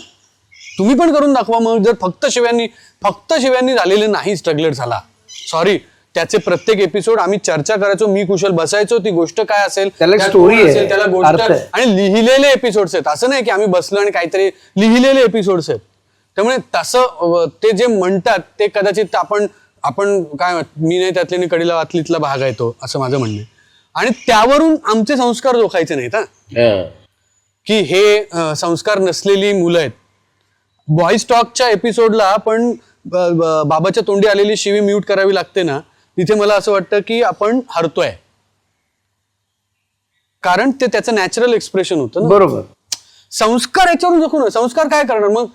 तुम्ही पण करून दाखवा. मग जर फक्त शिव्यांनी झालेले नाही स्ट्रगलेट झाला, सॉरी, त्याचे प्रत्येक एपिसोड आम्ही चर्चा करायचो, मी कुशल बसायचो, ती गोष्ट काय असेल त्याला त्यात story कोण असेल, आहे, त्याला अर्थ गोष्ट आहे. आणि लिहिलेले एपिसोड्स आहेत. असं नाही की आम्ही बसलो आणि काहीतरी लिहिलेले एपिसोड्स आहेत. त्यामुळे तसं ते जे म्हणतात ते कदाचित आपण काय मी नाही त्यातले कडीला वातलीतला भाग आहे तो, असं माझं म्हणणं आहे. आणि त्यावरून आमचे संस्कार जोखायचे नाहीत. की हे संस्कार नसलेली मुलं आहेत. व्हॉइस टॉकच्या एपिसोडला आपण बाबाच्या तोंडी आलेली शिवी म्यूट करावी लागते ना, तिथे मला असं वाटतं की आपण हरतोय, कारण ते त्याचं नॅचरल एक्सप्रेशन होतं ना. बरोबर. संस्कार याच्यावरून जखू ना. संस्कार काय करणार मग?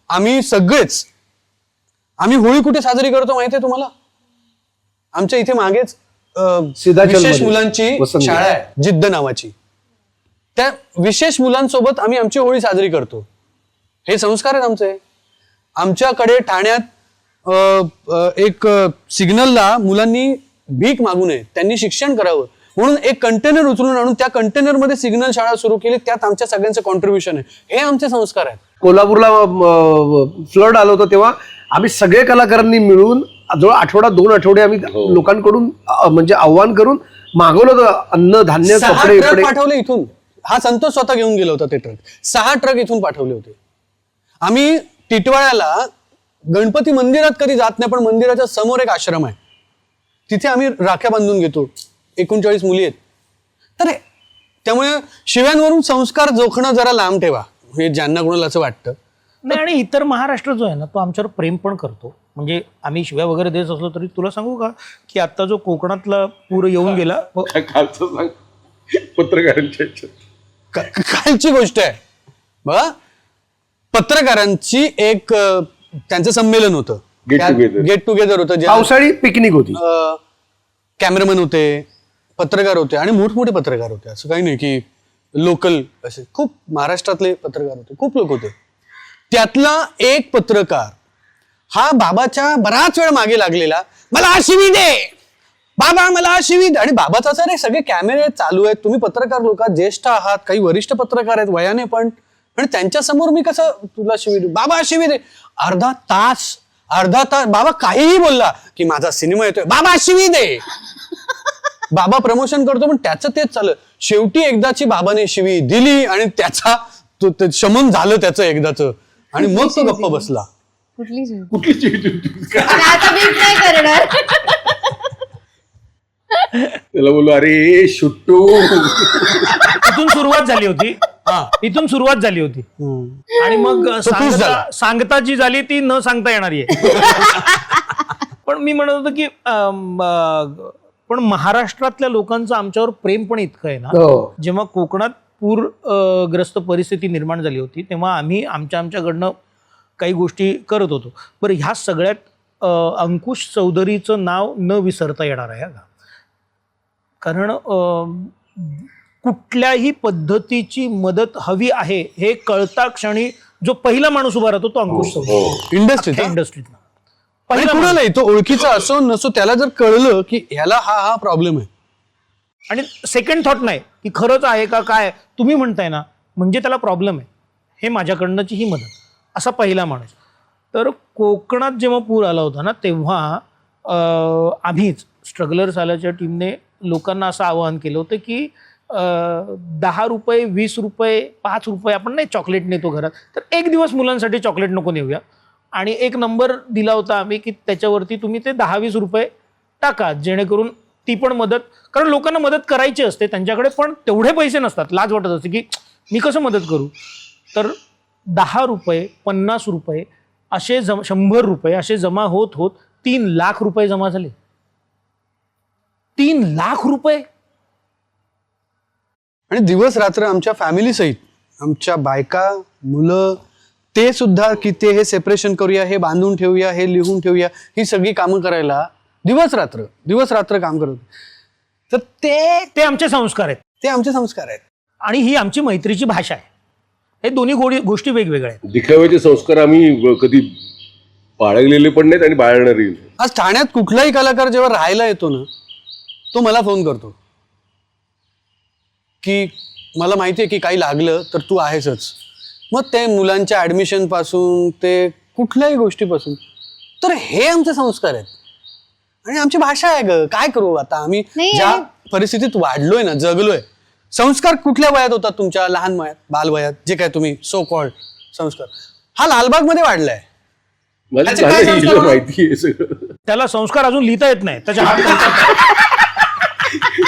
आम्ही सगळेच होळी कुठे साजरी करतो माहितीये तुम्हाला? आमच्या इथे मागेच विशेष मुलांची शाळा आहे, जिद्द नावाची. त्या विशेष मुलांसोबत आम्ही आमची होळी साजरी करतो. हे संस्कार आहेत आमचे. आमच्याकडे ठाण्यात एक सिग्नलला मुलांनी भीक मागू नये, त्यांनी शिक्षण करावं म्हणून एक कंटेनर उचलून आणून त्या कंटेनरमध्ये सिग्नल शाळा सुरू केली. त्यात आमच्या सगळ्यांचं कॉन्ट्रीब्युशन आहे. हे आमचे संस्कार आहेत. कोल्हापूरला फ्लड आलं होतं तेव्हा आम्ही सगळे कलाकारांनी मिळून जवळ 2 आठवडे आम्ही लोकांकडून म्हणजे आव्हान करून मागवलं होतं अन्न धान्य 6 कपडे ट्रक पाठवले इथून. हा संतोष स्वतः घेऊन गेला होता ते ट्रक. 6 ट्रक इथून पाठवले होते. आम्ही टिटवाळ्याला गणपती मंदिरात कधी जात नाही, पण मंदिराच्या समोर एक आश्रम आहे, तिथे आम्ही राख्या बांधून घेतो. 39 मुली आहेत. तर त्यामुळे शिव्यांवरून संस्कार जोखणं जरा लांब ठेवा, हे ज्यांना कोणाला असं वाटतं. नाही, आणि इतर महाराष्ट्र जो आहे ना तो आमच्यावर प्रेम पण करतो. म्हणजे आम्ही शिव्या वगैरे देत असलो तरी तुला सांगू का की आता जो कोकणातला पूर येऊन गेला, कालचं सांग पत्रकारांच्या ह्याच्यात. कालची गोष्ट आहे बघा, पत्रकारांची एक त्यांचं संमेलन होतं, गेट टुगेदर होतं. पावसाळी पिकनिक होती. कॅमेरामॅन होते, पत्रकार होते आणि मोठमोठे पत्रकार होते. असं काही नाही की लोकल, असे खूप महाराष्ट्रातले पत्रकार होते, खूप लोक होते. त्यातला एक पत्रकार हा बाबाच्या बराच वेळ मागे लागलेला, मला शिवी दे बाबा, मला शिवी दे. आणि बाबाचा सर हे सगळे कॅमेरे चालू आहेत, तुम्ही पत्रकार लोक ज्येष्ठ आहात, काही वरिष्ठ पत्रकार आहेत वयाने पण, आणि त्यांच्या समोर मी कसं तुला शिवी दे, बाबा शिवी दे. अर्धा तास बाबा काहीही बोलला की माझा सिनेमा येतोय, बाबा शिवी दे. बाबा प्रमोशन करतो पण त्याचं तेच चाललं. शेवटी एकदाची बाबाने शिवी दिली आणि त्याचा शमन झालं त्याचं एकदाच, आणि मग तो गप्प बसला. कुठली शिवी? कुठली शिवी होती? आता बीट नाही करणार. त्याला बोललो अरे शुट्टू. इथून सुरुवात झाली होती. आणि मग सांगता जी झाली ती न सांगता येणारी आहे. पण मी म्हणत होतो की पण महाराष्ट्रातल्या लोकांचं आमच्यावर प्रेम पण इतकं आहे ना. हो. जेव्हा कोकणात पूरग्रस्त परिस्थिती निर्माण झाली होती तेव्हा आम्ही आमच्याकडनं काही गोष्टी करत होतो. बरं, ह्या सगळ्यात अंकुश चौधरीचं नाव न विसरता येणार आहे का, कारण कुठल्याही पद्धतीची मदत हवी आहे हे कळता क्षणी जो पहिला माणूस उभा राहतो तो अंकुश चौधरी इंडस्ट्रीत इंडस्ट्रीत. आणि कुणालाही तो ओळखीचा असो नसो त्याला जर कळलं की ह्याला हा प्रॉब्लेम आहे आणि सेकंड थॉट नाही की खरंच आहे का काय, तुम्ही म्हणताय ना म्हणजे त्याला प्रॉब्लेम आहे, हे माझ्याकडनंची ही मदत, असा पहिला माणूस. तर कोकणात जेव्हा पूर आला होता ना तेव्हा आम्हीच स्ट्रगलर्स आल्याच्या टीमने लोकांना असं आवाहन केलं होतं की 10 रुपये 20 रुपये 5 रुपये आपण नाही चॉकलेट नेतो घरात, तर एक दिवस मुलांसाठी चॉकलेट नको नेऊया. आणि एक नंबर दिला होता आम्ही की त्याच्यावरती तुम्ही ते 10-20 रुपये टाका, जेणेकरून ती पण मदत, कारण लोकांना मदत करायची असते त्यांच्याकडे पण तेवढे पैसे नसतात, लाज वाटत असते की मी कसं मदत करू. तर 10 रुपये 50 रुपये असे 100 रुपये असे जमा होत होत 3 लाख रुपये जमा झाले. 3 लाख रुपये. आणि दिवस रात्र आमच्या फॅमिली सहित आमच्या बायका मुलं ते सुद्धा की ते हे सेपरेशन करूया, हे बांधून ठेवूया, हे लिहून ठेवूया, ही सगळी कामं करायला दिवस रात्र काम करत. तर ते आमचे संस्कार आहेत, ते आमचे संस्कार आहेत आणि ही आमची मैत्रीची भाषा आहे. हे दोन्ही गोष्टी वेगवेगळ्या आहेत. दिखाव्याचे संस्कार आम्ही कधी बाळगलेले पण नाहीत आणि बाळगणारही नाही. आज ठाण्यात कुठलाही कलाकार जेव्हा राहायला येतो ना तो मला फोन करतो की मला माहिती आहे की काही लागलं तर तू आहेसच. मग ते मुलांच्या ऍडमिशन पासून ते कुठल्याही गोष्टीपासून. तर हे आमचे संस्कार आहेत आणि आमची भाषा आहे ग. काय करू आता आम्ही नाही, ज्या परिस्थितीत वाढलोय ना जगलोय. संस्कार कुठल्या वयात होतात तुमच्या, लहान वयात, बालवयात, जे काय तुम्ही सो कॉल्ड संस्कार, हा लालबाग मध्ये वाढलाय. मला त्याचे काय झालं संस्कार? हिला माहिती आहे सगळं. त्याला संस्कार अजून लिहिता येत नाही, त्याच्या हात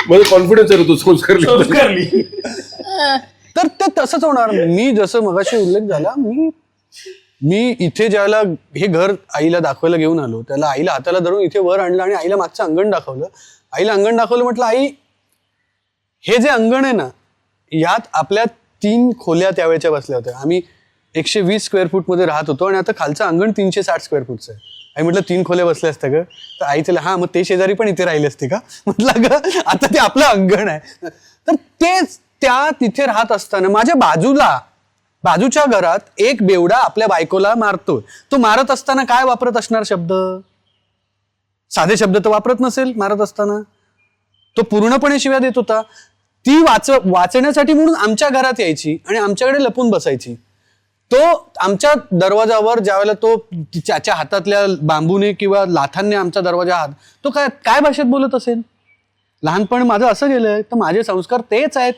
मला कॉन्फिडन्स आहे तो संस्कार लिहितो. तर ते तसंच होणार. मी जसं मगाशी उल्लेख झाला, मी इथे ज्याला हे घर आईला दाखवायला घेऊन आलो त्याला आईला हाताला धरून इथे वर आणलं आणि आईला मागचं अंगण दाखवलं. आईला अंगण दाखवलं, म्हटलं आई हे जे अंगण आहे ना यात आपल्या 3 खोल्या त्यावेळेच्या बसल्या होत्या. आम्ही 120 स्क्वेअर फूट मध्ये राहत होतो आणि आता खालचं अंगण 360 स्क्वेअर फूटचं आहे. आई म्हटलं 3 खोल्या बसल्या असत्या ग. तर आई त्याला हा मग ते शेजारी पण इथे राहिले असते का. म्हटलं ग आता ते आपलं अंगण आहे. तर तेच त्या तिथे राहत असताना माझ्या बाजूच्या घरात एक बेवडा आपल्या बायकोला मारतोय. तो मारत असताना काय वापरत असणार शब्द, साधे शब्द तर वापरत नसेल मारत असताना. तो पूर्णपणे शिव्या देत होता. ती वाचण्यासाठी म्हणून आमच्या घरात यायची आणि आमच्याकडे लपून बसायची. तो आमच्या दरवाजावर ज्यावेळेला तो त्याच्या हातातल्या बांबूने किंवा लाथांनी आमचा दरवाजा हात, तो काय भाषेत बोलत असेल. लहानपण माझं असं गेलंय तर माझे संस्कार तेच आहेत.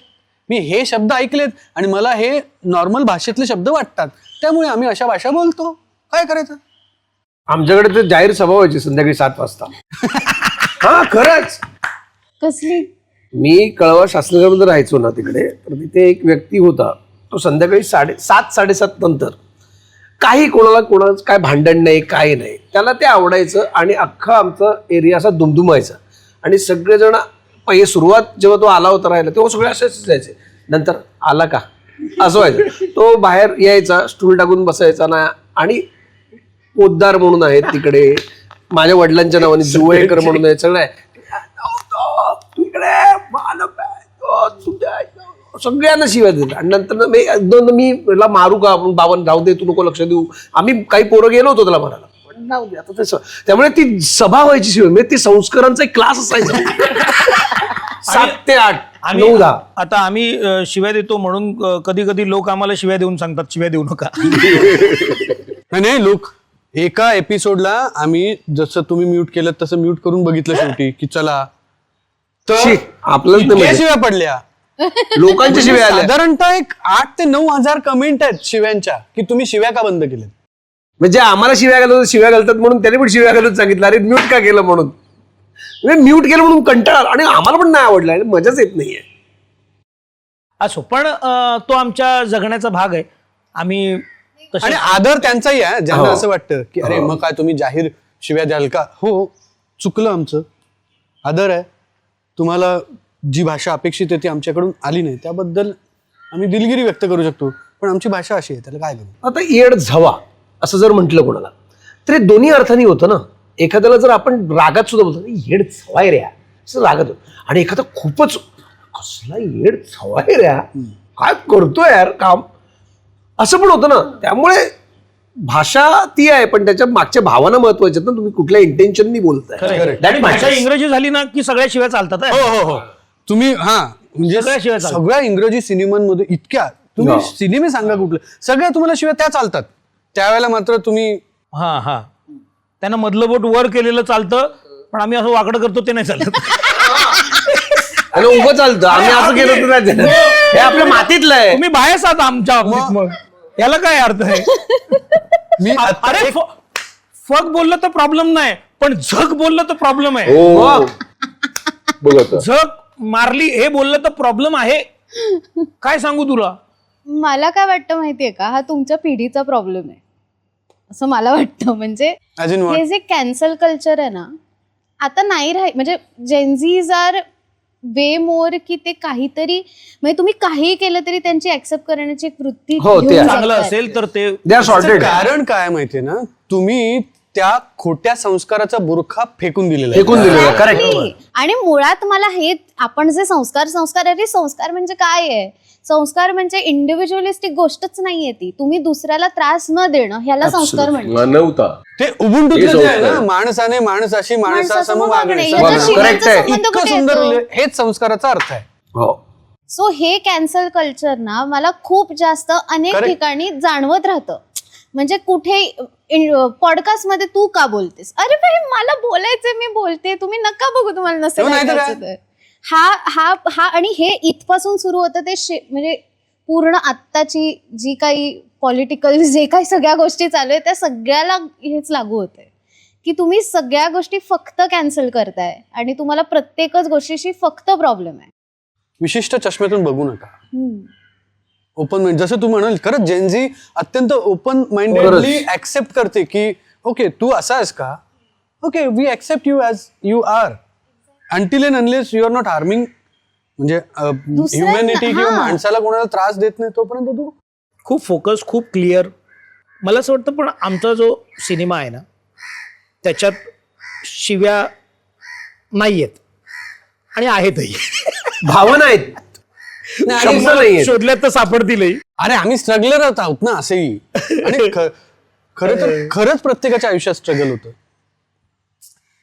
मी हे शब्द ऐकलेत आणि मला हे नॉर्मल भाषेतले शब्द वाटतात, त्यामुळे आम्ही अशा भाषा बोलतो. काय करायचं. आमच्याकडे तर जाहीर सभा व्हायची संध्याकाळी 7 वाजता. हा खरंच. कसली? मी कळवा शास्त्रनगरमध्ये राहायचो ना तिकडे, तर तिथे एक व्यक्ती होता. तो संध्याकाळी 7:30 नंतर काही कोणाचं काय भांडण नाही, काही नाही, त्याला ते आवडायचं आणि अख्खा आमचा एरिया असा दुमदुमायचा. आणि सगळेजण पहिले सुरुवात जेव्हा तो आला होता राहायला तेव्हा सगळे असेच जायचे. नंतर आला का असं व्हायचं. तो बाहेर यायचा, स्टूल टाकून बसायचा ना. आणि पोद्दार म्हणून आहेत तिकडे, माझ्या वडिलांच्या नावाने जुवेकर म्हणून आहेत, सगळं आहे. सगळ्यांना शिवाय दिल्या. आणि नंतर मी मारू का, आपण बाबांना राहू दे, तू नको लक्ष देऊ. आम्ही काही पोरं गेलो होतो त्याला मारायला, पण राहू दे आता तसं. त्यामुळे ती सभा व्हायची शिवाय, म्हणजे ती संस्कारांचा एक क्लास असायचा. 7 ते 8 9 10. आता आम्ही शिव्या देतो म्हणून कधी कधी लोक आम्हाला शिव्या देऊन सांगतात शिव्या देऊ नका. नाही लोक एका एपिसोडला आम्ही जसं तुम्ही म्यूट केलं तसं म्यूट करून बघितलं शेवटी की चला तर आपलंच इतक्या नाही, शिव्या पडल्या. लोकांच्या शिव्या आल्या. साधारणतः एक 8 ते 9 हजार कमेंट आहेत शिव्यांच्या की तुम्ही शिव्या का बंद केल्यात. म्हणजे आम्हाला शिव्या घालतात म्हणून त्याने पण शिव्या घालून सांगितलं, अरे म्यूट का केलं म्हणून. म्यूट केलं म्हणून कंटाळा आणि आम्हाला पण नाही आवडला, मजाच येत नाहीये. असो, पण तो आमच्या जगण्याचा भाग आहे. आम्ही आणि आदर त्यांचाही आहे ज्यांना असं वाटतं की अरे मग काय तुम्ही जाहीर शिव्या द्याल का. हो चुकलं आमचं, आदर आहे. तुम्हाला जी भाषा अपेक्षित आहे ती आमच्याकडून आली नाही त्याबद्दल आम्ही दिलगिरी व्यक्त करू शकतो, पण आमची भाषा अशी आहे, त्याला काय करू. आता येड झवा असं जर म्हटलं कोणाला तर हे दोन्ही अर्थाने होतं ना. एखाद्याला जर आपण रागात सुद्धा बोलतो येड झवाय रे असं रागात होतं, आणि एखादा खूपच कसला येड झवाय रे काय करतोय यार काम असं पण होतं ना. त्यामुळे भाषा ती आहे, पण त्याच्या मागच्या भावना महत्वाच्या आहेत ना. तुम्ही कुठल्या इंटेन्शननी बोलताय आणि भाषा इंग्रजी झाली ना की सगळ्या शिवाय चालतात. हो तुम्ही म्हणजे सगळ्या शिवाय चालतात. सगळ्या इंग्रजी सिनेमांमध्ये इतक्या तुम्ही सिनेमे सांगा कुठले, सगळ्या तुम्हाला शिवाय त्या चालतात. त्यावेळेला मात्र तुम्ही हा त्यांना मधलं बोट वर केलेलं चालतं, पण आम्ही असं वाकडं करतो ते नाही चालत. आणि उभं चालतं, आम्ही असं केलं तर नाही चालत. हे आपल्या मातीतलं आहे. तुम्ही बाहेर आहात आमच्या बाबतीत, मग याला काय अर्थ आहे. मी अरे फक बोललं तर प्रॉब्लेम नाही, पण झक बोललं तर प्रॉब्लेम आहे. हो बघ आता झक मारली हे बोललं तर प्रॉब्लेम आहे. काय सांगू तुला. मला काय वाटतं माहितीये का, हा तुमच्या पिढीचा प्रॉब्लेम आहे असं मला वाटतं. म्हणजे As in what? हे जे कॅन्सल कल्चर आहे ना, आता नाही म्हणजे जेनझीज आर वे मोर की ते काहीतरी, म्हणजे तुम्ही काही केलं तरी त्यांची ऍक्सेप्ट करण्याची एक वृत्ती हो, ते घेऊन आहे. चांगलं जातात. असेल तर ते दे आर सॉर्टेड. कारण काय माहितीये ना, तुम्ही त्या खोट्या संस्काराचा बुरखा फेकून दिलेला आहे. फेकून दिलेलं करेक्ट. Exactly. आणि मुळात मला हे आपण जे संस्कार अरे संस्कार म्हणजे काय आहे. संस्कार म्हणजे इंडिव्हिज्युअलिस्टिक गोष्टच नाहीये ती. तुम्ही दुसऱ्याला त्रास न देणं ह्याला संस्कार म्हणतात. मानवता ते उबुंटूतलं जे आहे संस्कार. ना, माणसाने माणसाशी माणसासमोर वागणे, याच्यात correct शिवायचा आहे. संबंध इतकं कुठे सुंदर येतो? हेच संस्काराचा अर्थ आहे. हो सो हे कॅन्सल कल्चर ना मला खूप जास्त अनेक Correct. ठिकाणी जाणवत राहतं. म्हणजे कुठे पॉडकास्ट मध्ये तू का बोलतेस, अरे भाई मला बोलायचंय मी बोलते, तुम्ही नका बघू तुम्हाला नसेल नाही तर ऐकायचं तर. हा आणि हे इथपासून सुरू होतं ते म्हणजे पूर्ण आत्ताची जी काही पॉलिटिकल जे काही सगळ्या गोष्टी चालू आहेत त्या सगळ्याला हेच लागू होतंय की तुम्ही सगळ्या गोष्टी फक्त कॅन्सल करताय आणि तुम्हाला प्रत्येकच गोष्टीशी फक्त प्रॉब्लेम आहे. विशिष्ट चष्म्यातून बघू नका. हम्म. ओपन माइंड, जसं तू म्हणाल खरंच जेनझी अत्यंत ओपन माइंडेडली ऍक्सेप्ट करते की ओके तू असा आहेस का, okay we accept you as you are until and unless you are not harming, म्हणजे ह्युमॅनिटी किंवा हा. माणसाला कोणाला त्रास देत नाही तोपर्यंत तू खूप फोकस, खूप क्लिअर. मला असं वाटतं पण आमचा जो सिनेमा आहे ना त्याच्यात शिव्या नाही आहेत आणि आहेतही. भावना आहेत, शब्द नाहीये. शोधल्यात तर सापडतीलही. अरे आम्ही स्ट्रगलर आहोत ना असेही. आणि खरं तर खरंच प्रत्येकाच्या आयुष्यात स्ट्रगल होतं.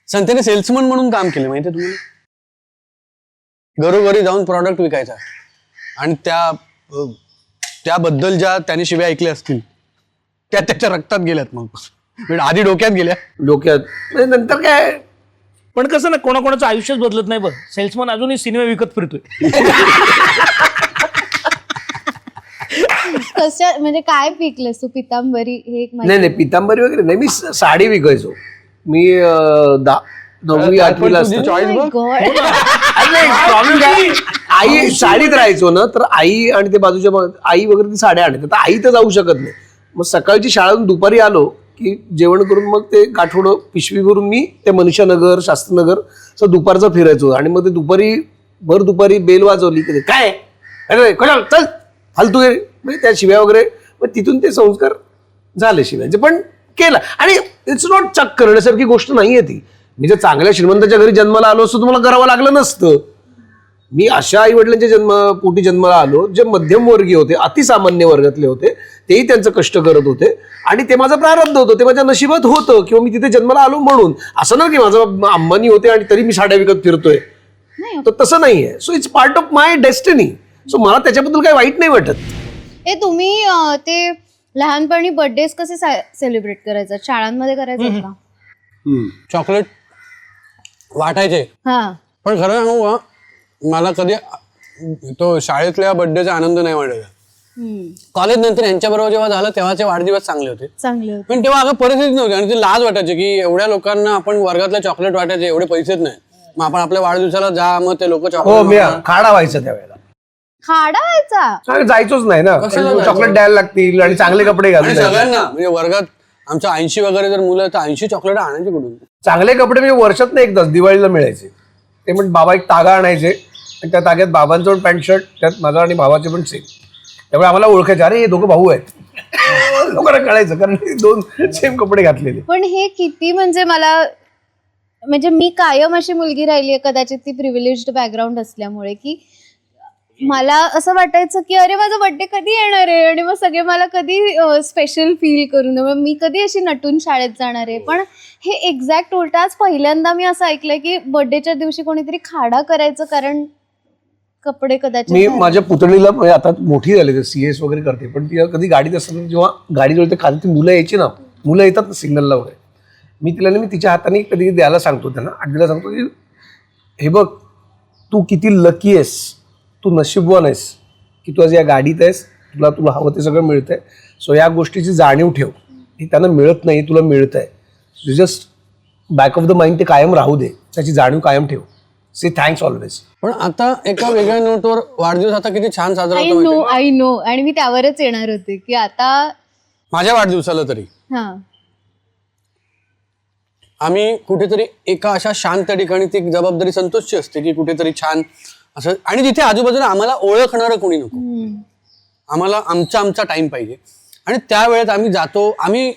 संस्थेने सेल्समन म्हणून काम केलं माहितीये तुम्हाला, घरोघरी जाऊन प्रॉडक्ट विकायचा आणि त्याबद्दल ज्या त्याने शिव्या ऐकल्या असतील त्या त्याच्या रक्तात गेल्यात. मग आधी डोक्यात गेल्या, डोक्यात म्हणजे नंतर काय. पण कसं ना कोणाकोणाचं आयुष्यच बदलत नाही बघ. सेल्समन अजूनही सिनेमा विकत फिरतोय. कशा म्हणजे काय पिकलेस तू, पितांबरी हे एक नाही नाही पितांबरी वगैरे नाही, मी साडी विकायचो. मी 9वी 8वीला तुझी असताना. choice बघ. प्रॉब्लेम काय, आई साडीत राहायचो ना, तर आई आणि ते बाजूच्या आई वगैरे ती साड्या आणते. तर आई तर जाऊ शकत नाही. मग सकाळची शाळेतून दुपारी आलो की जेवण करून मग ते गाठोडं पिशवी भरून मी ते मनीषानगर शास्त्रनगर असं दुपारचं फिरायचो. आणि मग ते भर दुपारी बेल वाजवली की काय अरे कोणाल चल फालतू गे, म्हणजे त्या शिव्या वगैरे. मग तिथून ते संस्कार झाले शिव्याचे, पण केलं. आणि इट्स नॉट चक करण्यासारखी गोष्ट नाहीये ती. मी जर चांगल्या श्रीमंताच्या घरी जन्माला आलो असतो तुम्हाला करावं लागलं नसतं. मी अशा आई वडिलांच्या पोटी जन्माला आलो जे मध्यमवर्गीय होते, अतिसामान्य वर्गातले होते, तेही त्यांचं कष्ट करत होते आणि ते माझं प्रारब्ध होतं, ते माझ्या नशिबात होतं किंवा मी तिथे जन्माला आलो म्हणून. असं ना की माझं अंबानी होते आणि तरी मी साड्या विकत फिरतोय, तर तसं नाहीये. So it's part of my destiny. So मला त्याच्याबद्दल काही वाईट नाही वाटत. हे तुम्ही ते लहानपणी बर्थडेज कसे सेलिब्रेट करायचं, शाळांमध्ये करायचं का? चॉकलेट वाटायचे, हा पण खरं सांगू का मला कधी तो शाळेतल्या बर्थडेचा आनंद नाही वाटायचा. कॉलेज नंतर यांच्याबरोबर जेव्हा झालं तेव्हाचे वाढदिवस चांगले होते, चांगले होते. पण तेव्हा अगं परिस्थिती नव्हती आणि ती लाज वाटायची की एवढ्या लोकांना आपण वर्गातल्या चॉकलेट वाटायचे, एवढे पैसेच नाही, मग आपण आपल्या वाढदिवसाला जा, मग ते लोक हो मी चॉकलेट खाडा व्हायचं त्यावेळेला. खाडा व्हायचा. आणि जायचोच नाही ना, कशाला चॉकलेट द्यायला लागतील आणि चांगले कपडे आणि घालून. सगळ्यांना म्हणजे वर्गात आमच्या 80 वगैरे जर मुलं तर 80 चॉकलेट आणायची कुठून. चांगले कपडे म्हणजे वर्षात एकदाच दिवाळीला मिळायचे. ते म्हणजे बाबा एक तागा आणायचे आणि त्या ताग्यात बाबांचं पण पॅन्ट शर्ट, त्यात माझा आणि भावाचे पण सेम. त्यामुळे आम्हाला ओळखायचे, अरे हे दोघं भाऊ आहेत. लोकांना कळायचं कारण हे दोन सेम कपडे घातलेले. पण हे किती म्हणजे मला, म्हणजे मी कायम अशी मुलगी राहिली आहे, कदाचित ती प्रिव्हिलेज्ड बॅकग्राऊंड असल्यामुळे, की मला असं वाटायचं की अरे माझा बर्थडे कधी येणार आहे आणि मग सगळे मला कधी स्पेशल फील करून, मग मी कधी अशी नटून शाळेत जाणार आहे. पण हे एक्झॅक्ट उलट, आज पहिल्यांदा मी असं ऐकलंय की बर्थडेच्या दिवशी कोणीतरी खाडा करायचं कारण कपडे कदाचित मी माझ्या पुतणीला, म्हणजे आता मोठी झाली, CS वगैरे करते, पण ती कधी गाडीत असताना जेव्हा गाडी जवळ खाली ती मुलं यायची ना, मुलं येतात ना सिग्नलला वगैरे, मी तिला मी तिच्या हाताने कधी द्यायला सांगतो, त्यांना आजीला सांगतो की हे बघ तू किती लकी आहेस, तू नशीबवान आहेस की तू आज या गाडीत आहेस, तुला हवं ते सगळं मिळतंय. सो या गोष्टीची जाणीव ठेव, ही त्यांना मिळत नाही, तुला मिळतंय. Just back of the mind ते कायम राहू दे, त्याची जाणीव कायम ठेव. से थँक्स ऑलवेज. पण आता एका वेगळ्या नोटवर वाढदिवस आता किती छान साजरा आय होतो नो माहितीये? आय नो, आणि मी त्यावरच येणार होते की आता माझ्या वाढदिवसाला तरी हा आम्ही कुठेतरी एका अशा शांत ठिकाणी, ती जबाबदारी संतोषची असते की कुठेतरी छान असं, आणि तिथे आजूबाजूला आम्हाला ओळखणारं कोणी नको, आम्हाला आमचा टाइम पाहिजे. आणि त्यावेळेत आम्ही जातो, आम्ही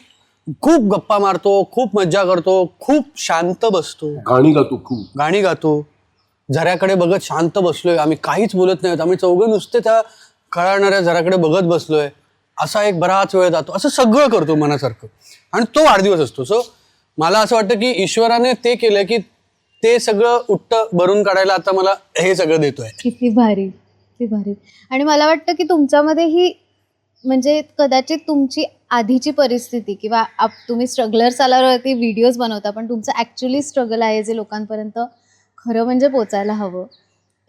खूप गप्पा मारतो, खूप मज्जा करतो, खूप शांत बसतो, गाणी गातो, झऱ्याकडे बघत शांत बसलोय, आम्ही काहीच बोलत नाही, आम्ही चौघं नुसते त्या कळणाऱ्या झऱ्याकडे बघत बसलोय, असा एक बराच वेळ जातो, असं सगळं करतो मनासारखं. आणि तो वाढदिवस असतो. सो मला असं वाटतं की ईश्वराने ते केलं की ते सगळं उट्ट भरून काढायला आता मला हे सगळं देतोय. किती भारी, किती भारी. आणि मला वाटतं की तुमच्यामध्ये ही, म्हणजे कदाचित तुमची आधीची परिस्थिती किंवा तुम्ही स्ट्रगलर्स आल्यावरती व्हिडिओज बनवता, पण तुमचं ॲक्च्युली स्ट्रगल आहे जे लोकांपर्यंत खरं म्हणजे पोचायला हवं.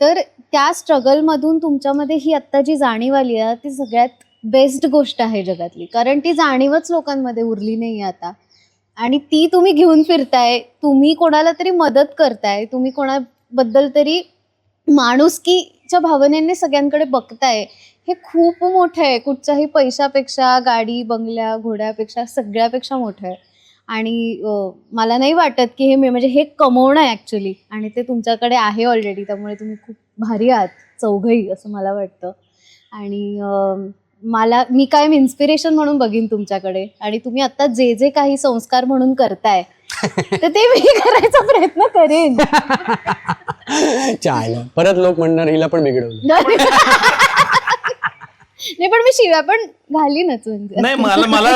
तर त्या स्ट्रगलमधून तुमच्यामध्ये ही आत्ता जी जाणीव आली आहे ती सगळ्यात बेस्ट गोष्ट आहे जगातली, कारण ती जाणीवच लोकांमध्ये उरली नाही आहे आता. आणि ती तुम्ही घेऊन फिरताय, तुम्ही कोणाला तरी मदत करताय, तुम्ही कोणाबद्दल तरी माणुसकीच्या भावनेने सगळ्यांकडे बघताय, हे खूप मोठं आहे. कुठच्याही पैशापेक्षा, गाडी बंगल्या घोड्यापेक्षा सगळ्यापेक्षा मोठं आहे. आणि मला नाही वाटत की हे म्हणजे हे कमवणं आहे ॲक्च्युली, आणि ते तुमच्याकडे आहे ऑलरेडी, त्यामुळे तुम्ही खूप भारी आहात चौघही असं मला वाटतं. आणि मी कायम इन्स्पिरेशन म्हणून बघीन तुमच्याकडे, आणि तुम्ही आता जे जे काही संस्कार म्हणून करताय तर ते मी करायचा प्रयत्न करेन. चालेल, परत लोक म्हणणार हिला पण बिघडवलं. नाही, पण मी शिव्या पण घालीनच म्हणजे. नाही, मला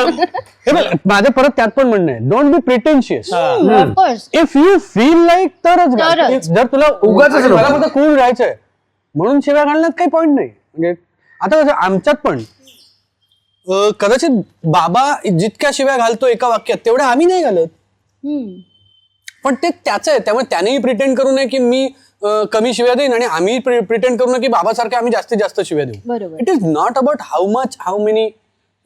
हे बघ, माझं परत त्यात पण म्हणणं आहे, don't be pretentious. Of course. If you feel like तरच घाल. तरच. जर तुला उगाचच नको. मला फक्त कूल राहायचंय म्हणून शिव्या घालण्यात काही पॉईंट नाही. म्हणजे आता कसं आमच्यात पण कदाचित बाबा जितक्या शिव्या घालतो एका वाक्यात तेवढ्या आम्ही नाही घालत, पण ते त्याचं आहे. त्यामुळे त्यानेही प्रिटेंड करू नये की मी कमी शिव्या देईन, आणि आम्ही प्रिटेंड करू नये की बाबासारखे आम्ही जास्तीत जास्त शिव्या देऊ. बरोबर. It is not about how much, how many,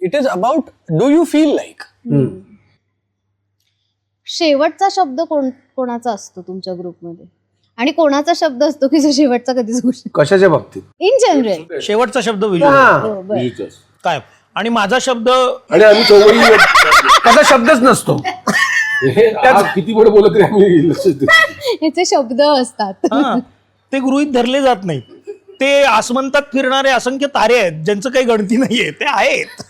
it is about do you feel like. शेवटचा शब्द कोणाचा असतो तुमच्या ग्रुपमध्ये, आणि कोणाचा शब्द असतो की जो शेवटचा कधीच गोष्ट कशाच्या बाबतीत? In general? शेवटचा शब्द विजय हा. काय, आणि माझा शब्द आणि आम्ही चौघही त्याचा शब्दच नसतो. किती वेळ बोलत तरी आम्ही लक्षच देत नाही. ह्याचे शब्द असतात. हा, ते गृहीत धरले जात नाही. ते आसमंतात फिरणारे असंख्य तारे आहेत ज्यांचं काही गणती नाहीये, ते आहेत.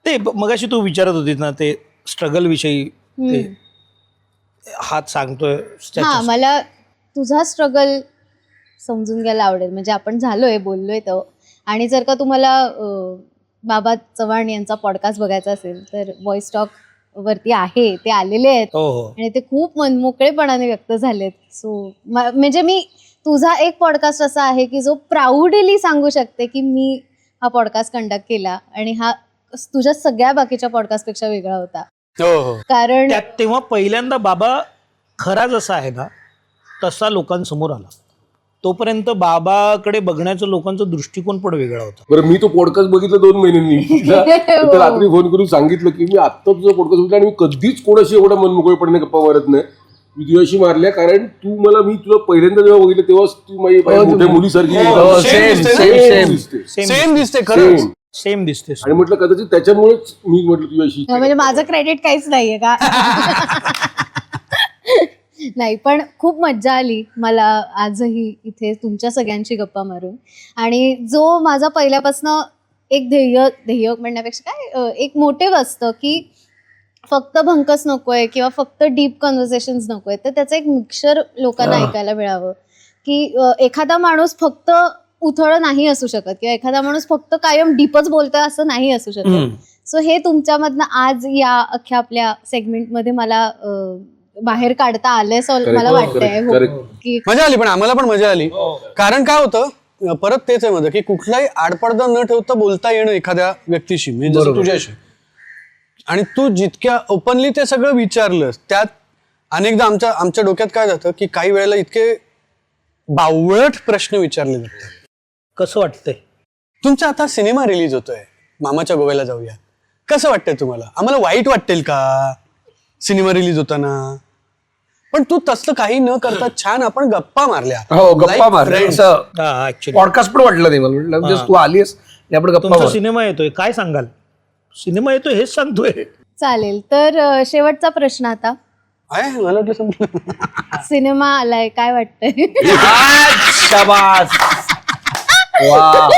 ते मगाशी तू विचारत होतीस ना, ते स्ट्रगल विषयी, ते हात सांगतोय हा, मला तुझा स्ट्रगल समजून घ्यायला आवडेल. म्हणजे आपण झालोय, बोललोय तो, आणि जर का तुम्हाला बाबा चव्हाण यांचा पॉडकास्ट बघायचा असेल तर व्हॉइस टॉक वरती आहे, ते आलेले आहेत. हो हो. आणि ते खूप मनमोकळेपणाने व्यक्त झालेत. सो म्हणजे मी, तुझा एक पॉडकास्ट असा आहे की जो प्राऊडली सांगू शकते की मी हा पॉडकास्ट कंडक्ट केला, आणि हा तुझ्या सगळ्या बाकीच्या पॉडकास्टपेक्षा वेगळा होता. कारण तेव्हा पहिल्यांदा बाबा खरा जसा आहे ना तसा लोकांसमोर आला. तोपर्यंत बाबाकडे बघण्याचा लोकांचा दृष्टिकोन पण वेगळा होता. बरं, मी तो पॉडकास्ट बघितला 2 महिन्यांनी. तर रात्री फोन करून सांगितलं की मी आत्ता तुझा पॉडकास्ट बघितला आणि मी कधीच कोणाशी एवढा मनमोकळेपणे गप्पा मारत नाही. मी तुझ्याशी मारल्या, कारण मी तुला पहिल्यांदा जेव्हा बघितलं तेव्हा तू माझी मोठ्या मुलीसारखी सेम दिसते खरंच. सेम दिसते. आणि म्हटलं कदाचित त्याच्यामुळेच मी म्हटलं तुझ्याशी म्हणजे माझं क्रेडिट काहीच नाहीये का? नाही, पण खूप मज्जा आली मला आजही इथे तुमच्या सगळ्यांची गप्पा मारून. आणि जो माझा पहिल्यापासनं एक ध्येय म्हणण्यापेक्षा काय एक मोटिव्ह असतं की फक्त भंकस नकोय किंवा फक्त डीप कन्व्हर्सेशन्स नकोय, तर त्याचं एक मिक्सचर लोकांना ऐकायला मिळावं. की एखादा माणूस फक्त उथळ नाही असू शकत किंवा एखादा माणूस फक्त कायम डीपच बोलतोय असं नाही असू शकत. सो हे तुमच्यामधनं आज या अख्ख्या आपल्या सेगमेंटमध्ये मला बाहेर काढता आलंय असं मला वाटतंय. की मजा आली, पण आम्हाला पण मजा आली. कारण काय होतं, परत तेच आहे माझं की कुठलाही आडपडदा न ठेवता बोलता येणं एखाद्या व्यक्तीशी, म्हणजे जसं तुझ्याशी. आणि तू जितक्या ओपनली ते सगळं विचारलंस, त्यात अनेकदा आमच्या डोक्यात काय जातं की काही वेळेला इतके बावळट प्रश्न विचारले जातात. कसं वाटतंय? तुमचा आता सिनेमा रिलीज होतोय, मामाच्या गोव्याला जाऊया, कसं वाटतंय तुम्हाला? आम्हाला वाईट वाटेल का सिनेमा रिलीज होताना? पण तू तसं काही न करता छान आपण गप्पा मारल्या. हो, गप्पा मारल्या. असं ऍक्च्युली पॉडकास्ट पण वाटलं नाही मला. म्हटलं म्हणजे तू आलीस आणि आपण गप्पा तुमचा मारू. सिनेमा येतोय, काय सांगाल? सिनेमा येतोय हेच सांगतोय. चालेल, तर शेवटचा प्रश्न आता. आहे, मला वाटलं समजलं. सिनेमा आलाय, काय वाटतंय? शाबास. वा.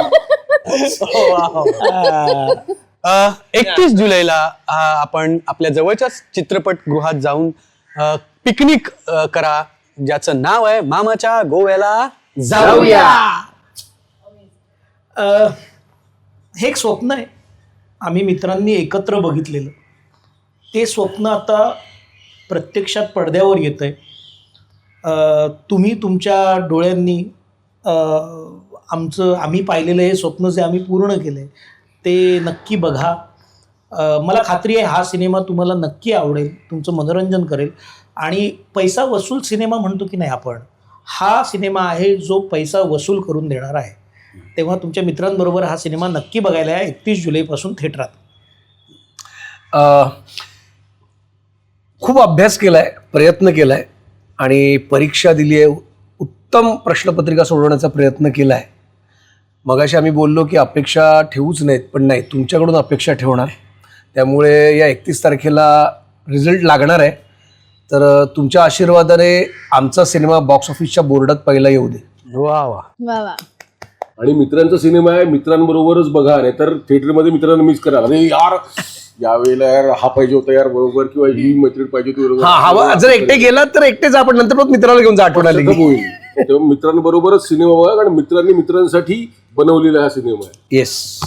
31 जुलैला आपण आपल्या जवळच्या चित्रपटगृहात जाऊन पिकनिक करा, ज्याचं नाव आहे मामाच्या गोव्याला जाऊया. हे एक स्वप्न आहे आम्ही मित्रांनी एकत्र बघितलेलं. ते स्वप्न आता प्रत्यक्षात पडद्यावर येत आहे. तुम्ही तुमच्या डोळ्यांनी आम्ही पाहिलेलं हे स्वप्न जे आम्ही पूर्ण केलं आहे ते नक्की बघा. मला खात्री आहे हा सिनेमा तुम्हाला नक्की आवडेल, तुमचं मनोरंजन करेल. आणि पैसा वसूल सिनेमा म्हणतो की नाही आपण, हा सिनेमा आहे जो पैसा वसूल करून देणार आहे. तेव्हा तुमच्या मित्रांबरोबर हा सिनेमा नक्की बघायला आहे 31 जुलैपासून थिएटरात. खूप अभ्यास केलाय, प्रयत्न केलाय आणि परीक्षा दिली आहे. उत्तम प्रश्नपत्रिका सोडवण्याचा प्रयत्न केला आहे. मगाशी आम्ही बोललो की अपेक्षा ठेवूच नाहीत, पण नाही, तुमच्याकडून अपेक्षा ठेवणार. त्यामुळे या 31 तारखेला रिझल्ट लागणार आहे. तर तुमच्या आशीर्वादाने आमचा सिनेमा बॉक्स ऑफिसच्या बोर्डात पहिला येऊ दे. वा वा. वा वा. आणि मित्रांचा सिनेमा आहे, मित्रांबरोबरच बघा, नाही तर थिएटरमध्ये मित्रांना मिस करा. अरे यार यावेळेला यार हा पाहिजे होता यार बरोबर, किंवा ही मैत्रीण पाहिजे होती बरोबर. हा, जर एकटे गेलात तर एकटेच, आपण नंतर पण मित्राला घेऊन जा आठवण आली. होईल. तेव्हा मित्रांबरोबरच सिनेमा बघा, कारण मित्रांनी मित्रांसाठी बनवलेला हा सिनेमा आहे. येस.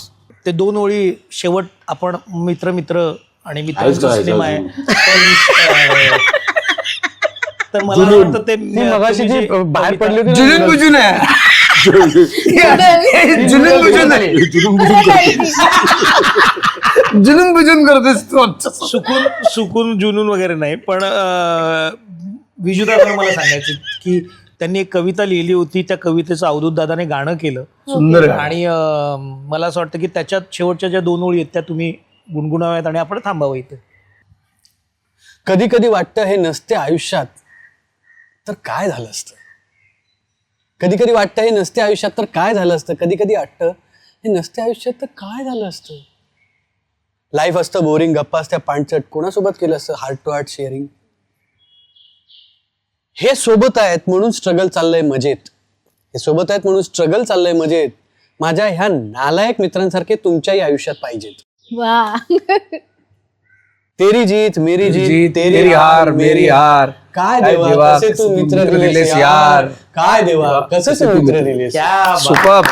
ते 2 ओळी शेवट आपण मित्र मित्र आणि मित्रांचा आहेच सिनेमा आहे. अजून. तर मला वाटतं ते मगाशी जी बाहेर पडली होती ना, जुनून बुजून आहे. जुनून बुजून आहे. जुनून बुजून करतेस तू. सुकून जुनून वगैरे नाही, पण विजुदाला मला सांगायचं की त्यांनी एक कविता लिहिली होती. त्या कवितेचं अवधूत दादाने गाणं केलं. सुंदर. आणि मला असं वाटतं की त्याच्यात शेवटच्या ज्या 2 ओळी आहेत त्या तुम्ही गुणगुणाव्यात आणि आपण थांबावं इथे. कधी कधी वाटतं हे नसते आयुष्यात तर काय झालं असतं. कधी कधी वाटतं हे नसते आयुष्यात तर काय झालं असतं. कधी कधी वाटतं हे नसते आयुष्यात तर काय झालं असतं. लाईफ असतं बोरिंग, गप्पा असत्या पाणचट, कोणासोबत केलं असतं हार्ट टू हार्ट शेअरिंग. हे सोबत आहेत म्हणून स्ट्रगल चाललंय मजेत. हे सोबत आहेत म्हणून स्ट्रगल चाललंय मजेत. माझ्या ह्या नालायक मित्रांसारखे तुमच्याही आयुष्यात पाहिजेत. वा. तेरी जीत मेरी जीत तेरी हार मेरी हार. काय देवा कसे तू मित्र दिलेस यार. काय देवा कसे तू मित्र दिलेस. सुपर्ब.